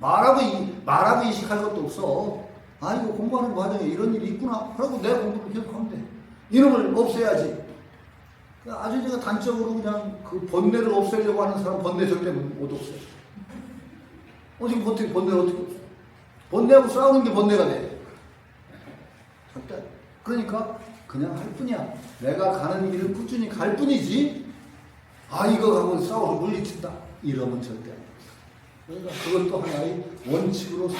말하고 이식할 것도 없어. 이거 공부하는 과정에 이런 일이 있구나. 그러고 내 공부를 계속하면 돼. 이놈을 없애야지. 아주 제가 단적으로 그냥 그 번뇌를 없애려고 하는 사람 번뇌 절대 못 없어요. 지금 번뇌를 어떻게 없어? 번뇌하고 싸우는 게 번뇌가 돼. 그러니까 그냥 할 뿐이야. 내가 가는 길을 꾸준히 갈 뿐이지, 아, 이거 갖고 싸워서 물리친다, 이러면 절대 안 돼. 그러니까 그것도 하나의 원칙으로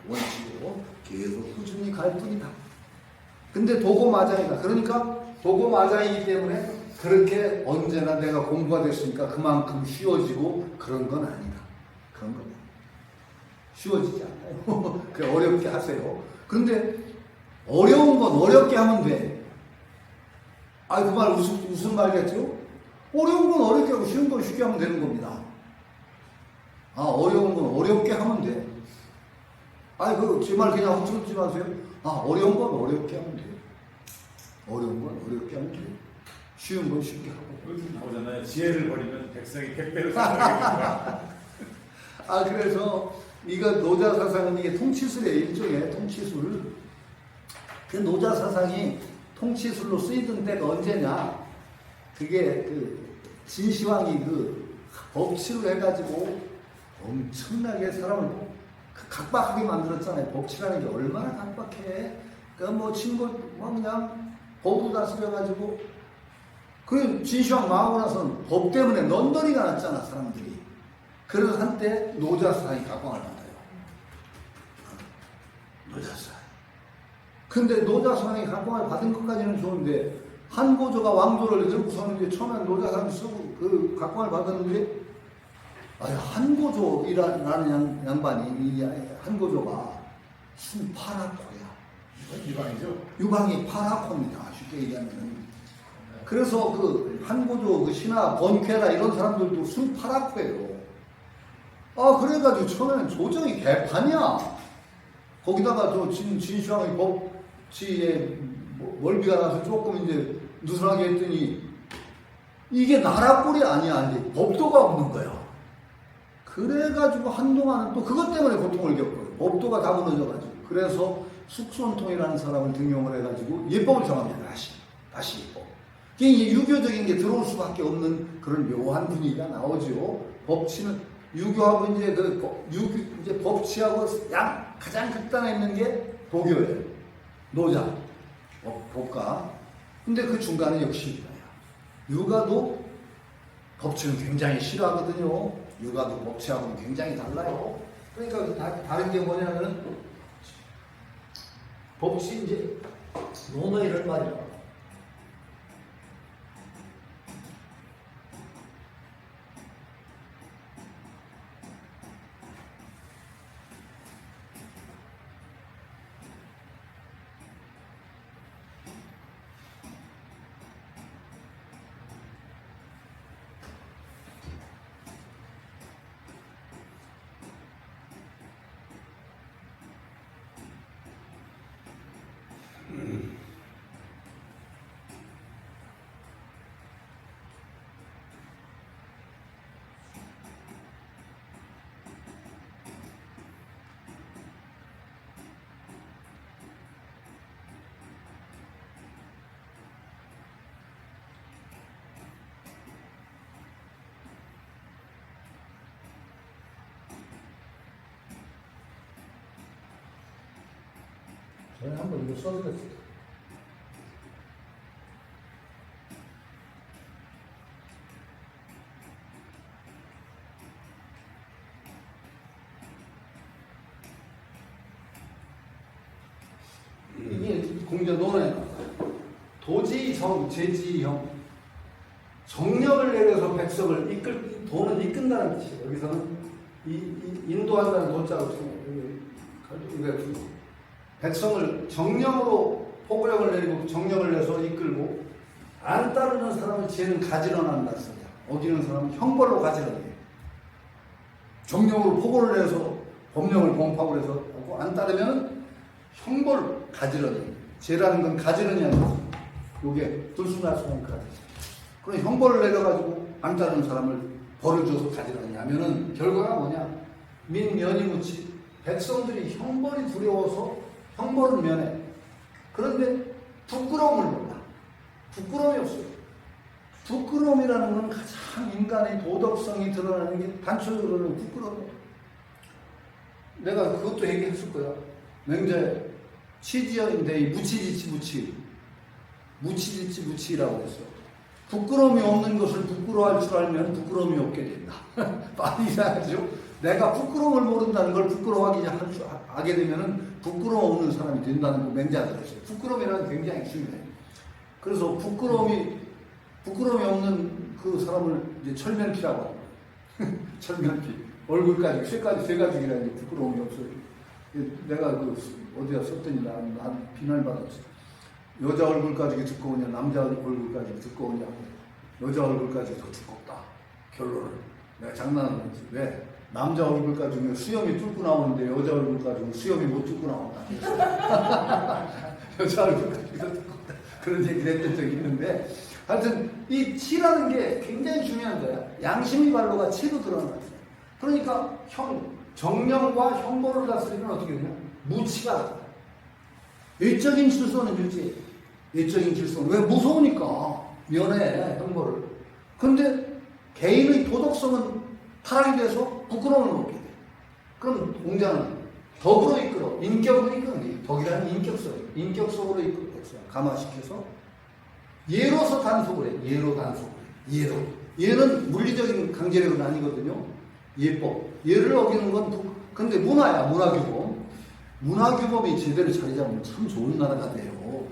원칙으로 계속 꾸준히 갈 뿐이다. 근데 도고마장이다. 그러니까 도고마장이기 때문에 그렇게 언제나 내가 공부가 됐으니까 그만큼 쉬워지고 그런 건 아니다. 그런 건 쉬워지지 않아요. 그래, 어렵게 하세요. 근데 어려운 건 어렵게 하면 돼. 아, 그 말 무슨 말이겠죠? 어려운 건 어렵게 하고 쉬운 건 쉽게 하면 되는 겁니다. 아, 어려운 건 어렵게 하면 돼. 아이, 제 말 그냥 헛웃지 마세요. 아, 어려운 건 어렵게 하면 돼. 어려운 건 어렵게 하면 돼. 쉬운 건 쉽게 하고. 요즘 나오잖아요. 지혜를 버리면 백성이 100배로 살아가겠다. 아, 그래서 이거 노자 사상은 이게 통치술의 일종의 통치술. 그 노자 사상이 통치술로 쓰이던 때가 언제냐? 그게 진시황이 법치로 해가지고 엄청나게 사람을 각박하게 만들었잖아요. 법치라는 게 얼마나 각박해. 그러니까 그냥 법으로 다스려가지고, 그 진시황 망하고 나서는 법 때문에 넌더리가 났잖아, 사람들이. 그래서 한때 노자 사상이 각광을 받아요. 노자 사상. 근데 노자 사상이 각광을 받은 것까지는 좋은데, 한고조가 왕조를 들고서는 이제 처음엔 노자 사상이 쓰고 각광을 받았는데, 아니, 한고조라는 양반이, 이 한고조가 순파라코야. 이방이죠? 유방이 파라코입니다. 쉽게 얘기하면. 그래서 한고조 신하 번쾌라 이런 사람들도 순파라코예요. 아, 그래가지고 처음에는 조정이 개판이야. 거기다가 진시황의 법치에 멀비가 나서 조금 이제 느슨하게 했더니 이게 나라 꼴이 아니야. 이제 법도가 없는 거야. 그래가지고 한동안은 또 그것 때문에 고통을 겪어요. 법도가 다 무너져가지고. 그래서 숙손통이라는 사람을 등용을 해가지고 예법을 정합니다. 다시 예법. 이게 유교적인 게 들어올 수밖에 없는 그런 묘한 분위기가 나오죠. 법치는 유교하고 이제 법치하고 가장 극단에 있는 게 도교예요. 노자, 법가. 근데 그 중간에 역시 유가도 법치는 굉장히 싫어하거든요. 유가도 법치하고는 굉장히 달라요. 그러니까 다른 게 뭐냐면은 법치 이제 논어 이런 말이야. 저는 한번 이거 써드렸어요. 이게 공자 논어에 도지정, 제지형. 정력을 내려서 백성을 돈을 이끈다는 뜻이에요. 여기서는 인도한다는 도자로 이거 백성을 정령으로 포고령을 내리고 정령을 내서 이끌고 안 따르는 사람을 지혜는 가지런한다 소리야. 어기는 사람은 형벌로 가지런해. 정령으로 포고를 내서 법령을 공파고 해서 안 따르면 형벌 가지런해. 죄라는 건 가지런히 하는 거죠. 이게 들쑥날쑥한 가지죠. 그럼 형벌을 내려가지고 안 따르는 사람을 벌을 줘서 가지런히 하면은 결과가 뭐냐? 민면이 묻지. 백성들이 형벌이 두려워서 형벌은 면해. 그런데 부끄러움을 몰라. 부끄러움이 없어요. 부끄러움이라는 건 가장 인간의 도덕성이 드러나는 게 단초적으로는 부끄러움이에요. 내가 그것도 얘기했을 거야. 맹자에 치지어인데 이 무치지치 무치. 무치일지 무치이라고 했어. 부끄러움이 없는 것을 부끄러워할 줄 알면 부끄러움이 없게 된다. 말이 이상하죠? 내가 부끄러움을 모른다는 걸 부끄러워하게 하게 되면은 부끄러움 없는 사람이 된다는 거 맹자가 했어요. 부끄러움이라는 굉장히 중요해요. 그래서 부끄러움이 없는 그 사람을 이제 철면피라고 합니다. 철면피. 얼굴까지, 쇠까지 이제 부끄러움이 없어요. 내가 그 어디가 썼더니 난 비난받았지. 여자 얼굴까지 두꺼우냐, 남자 얼굴까지 두꺼우냐고. 여자 얼굴까지 더 두껍다. 결론은. 내가 장난하는 거지. 왜? 남자 얼굴까지는 수염이 뚫고 나오는데 여자 얼굴까지는 수염이 못 뚫고 나온다. 여자 얼굴까지 더 두껍다. 그런 얘기를 했던 적이 있는데, 하여튼 이 치라는 게 굉장히 중요한 거야. 양심의 발로가 치로 들어가는 거야. 그러니까 정령과 형벌을 다스리면 어떻게 되냐? 무치가 일적인 질서는 유지해. 일적인 질서는 왜? 무서우니까 면해 형벌을. 근데 개인의 도덕성은 타락이 돼서 부끄러움을 먹게 돼. 그럼 공자는 덕으로 이끌어, 인격으로 이끄는 게 덕이라는 인격성으로 이끌어 감화시켜서 예로서 단속을 해. 예로 단속을 해. 예는 물리적인 강제력은 아니거든요. 예법. 예를 어기는 건 근데 문화야. 문화규범. 문화규범이 제대로 자리 잡으면 참 좋은 나라가 돼요.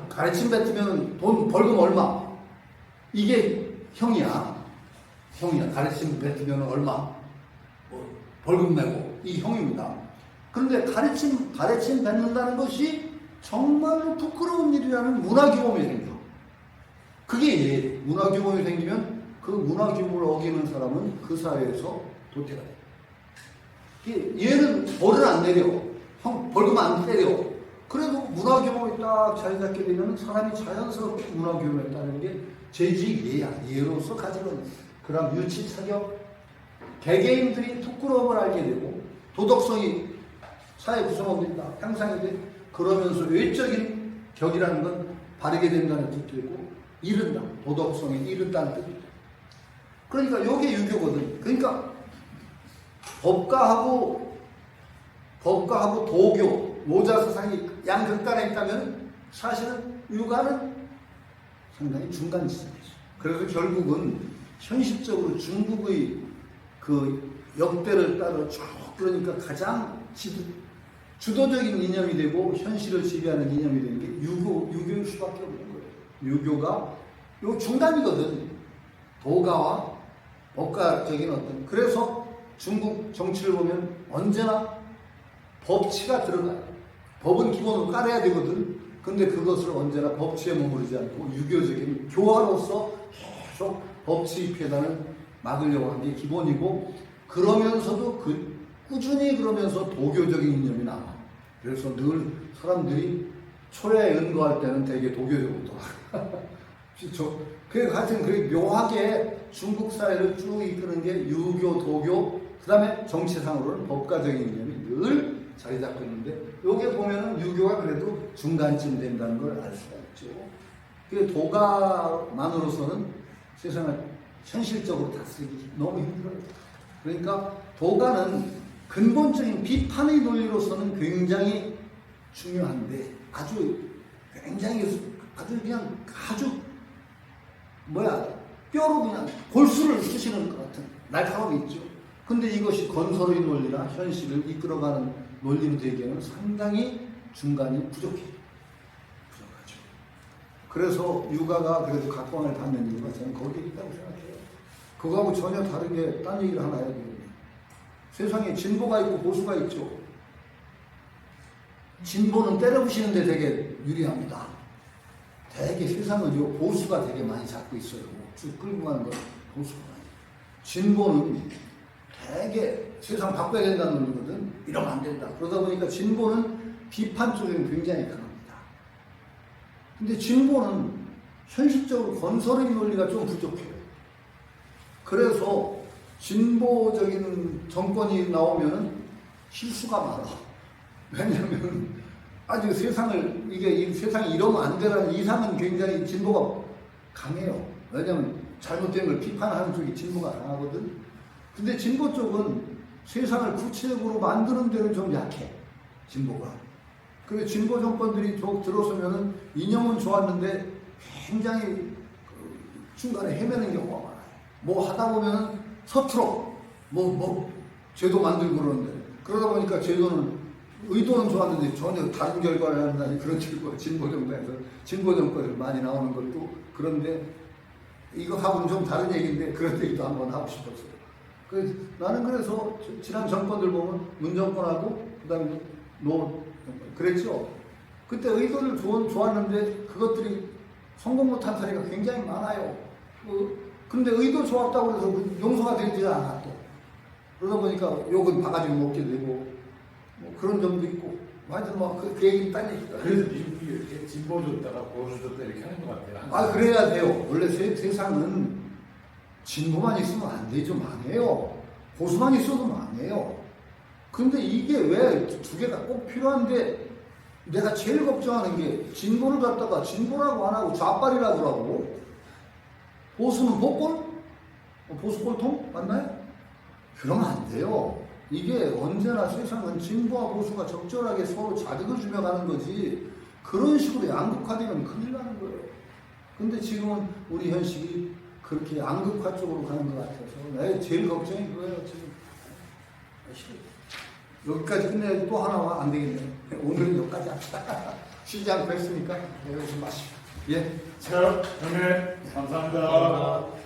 가르침 뱉으면 돈 벌금 얼마. 이게 형이야. 가르침 뱉으면 얼마. 벌금 내고. 이 형입니다. 그런데 가르침 뱉는다는 것이 정말로 부끄러운 일이라는 문화규범이 생겨. 그게 예예요. 문화규범이 생기면 그 문화규범을 어기는 사람은 그 사회에서 도태가 돼. 얘는 벌을 안 내려. 벌금 안 때려. 그래도 문화규범이 딱 자리 잡게 되면 사람이 자연스럽게 문화규범에 따르는 게 제지 예야. 예로서 가지는. 그럼 유치 사격. 개개인들이 부끄러움을 알게 되고 도덕성이 사회 구성원들이 향상이 돼. 그러면서 외적인 격이라는 건 바르게 된다는 뜻도 있고 이른다. 도덕성에 이른다는 뜻도 있다. 그러니까 이게 유교거든. 그러니까 법가하고 도교, 모자 사상이 양극단에 있다면 사실은 유가는 상당히 중간 지점이죠. 그래서 결국은 현실적으로 중국의 그 역대를 따라 쭉 그러니까 가장 주도적인 이념이 되고 현실을 지배하는 이념이 되는 게 유교일 수밖에 없는 거예요. 유교가 요 중간이거든. 도가와 법가적인 어떤. 그래서 중국 정치를 보면 언제나 법치가 들어가요. 법은 기본으로 깔아야 되거든. 근데 그것을 언제나 법치에 머무르지 않고 유교적인 교화로서 계속 법치 입회단을 막으려고 하는 게 기본이고, 그러면서도 꾸준히 그러면서 도교적인 이념이 나와. 그래서 늘 사람들이 초래에 은거할 때는 되게 도교적으로 돌아가. 그게 하여튼 그게 묘하게 중국 사회를 쭉 이끄는 게 유교, 도교, 그 다음에 정치상으로는 법가적인 이념이 늘 자리 잡고 있는데, 요게 보면은 유교가 그래도 중간쯤 된다는 걸 알 수가 있죠. 그 도가만으로서는 세상을 현실적으로 다스리기 너무 힘들어요. 그러니까 도가는 근본적인 비판의 논리로서는 굉장히 중요한데 아주 뼈로 그냥 골수를 쑤시는 것 같은 날카로움이 있죠. 근데 이것이 건설의 논리나 현실을 이끌어가는 논리로 되기에는 상당히 중간이 부족하죠. 그래서 유가가 그래도 각광을 받는 이유가 저는 거기에 있다고 생각해요. 그거하고 전혀 다르게 딴 얘기를 하나 해야 되겠네요. 세상에 진보가 있고 보수가 있죠. 진보는 때려부시는데 되게 유리합니다. 되게 세상은 요 보수가 되게 많이 잡고 있어요. 쭉 끌고 가는 건 보수가 많이. 진보는 되게 세상 바꿔야 된다는 논리거든. 이러면 안 된다. 그러다 보니까 진보는 비판 쪽에는 굉장히 강합니다. 근데 진보는 현실적으로 건설의 논리가 좀 부족해요. 그래서 진보적인 정권이 나오면은 실수가 많아. 왜냐하면 아주 이 세상이 이러면 안 되라는 이상은 굉장히 진보가 강해요. 왜냐하면 잘못된 걸 비판하는 쪽이 진보가 강하거든. 근데 진보 쪽은 세상을 구체적으로 만드는 데는 좀 약해. 진보가. 그리고 진보 정권들이 들어서면은 이념은 좋았는데 굉장히 중간에 헤매는 경우가 많아요. 뭐 하다 보면은 서툴어. 뭐 제도 만들고 그러는데 그러다 보니까 제도는 의도는 좋았는데 전혀 다른 결과를 한다니 그런 진보 정권에서 진보 정권에서 많이 나오는 것도 그런데 이거하고는 좀 다른 얘기인데 그런 얘기도 한번 하고 싶었어요. 나는 그래서 지난 정권들 보면 문 정권하고 그다음에 그랬죠. 그때 의도를 좋았는데 그것들이 성공 못한 사례가 굉장히 많아요. 근데 의도 좋았다고 해서 용서가 되지 않아 또. 그러다 보니까 욕은 바가지 먹게 되고 뭐 그런 점도 있고 하여튼 그 얘기는 딴 얘기다. 그래서 미국이 이렇게 진보 줬다가 보수 줬다 이렇게 하는 것 같아요. 그래야 돼요. 원래 세상은 진보만 있으면 안 되죠. 망해요. 보수만 있어도 망해요. 근데 이게 왜 두 개가 꼭 필요한데 내가 제일 걱정하는 게 진보를 갖다가 진보라고 안 하고 좌빨이라고 하고 보수는 복권? 보수 꼴통? 맞나요? 그러면 안 돼요. 이게 언제나 세상은 진보와 보수가 적절하게 서로 자극을 주며 가는 거지 그런 식으로 양극화되면 큰일 나는 거예요. 근데 지금은 우리 현실이 그렇게 양극화 쪽으로 가는 것 같아서 제일 걱정이 그거예요. 지금 여기까지 끝내야지 또 하나 와 안 되겠네. 오늘은 여기까지 합시다. 쉬지 않고 했으니까 여기서 마시고. 예. 자, 형님 감사합니다.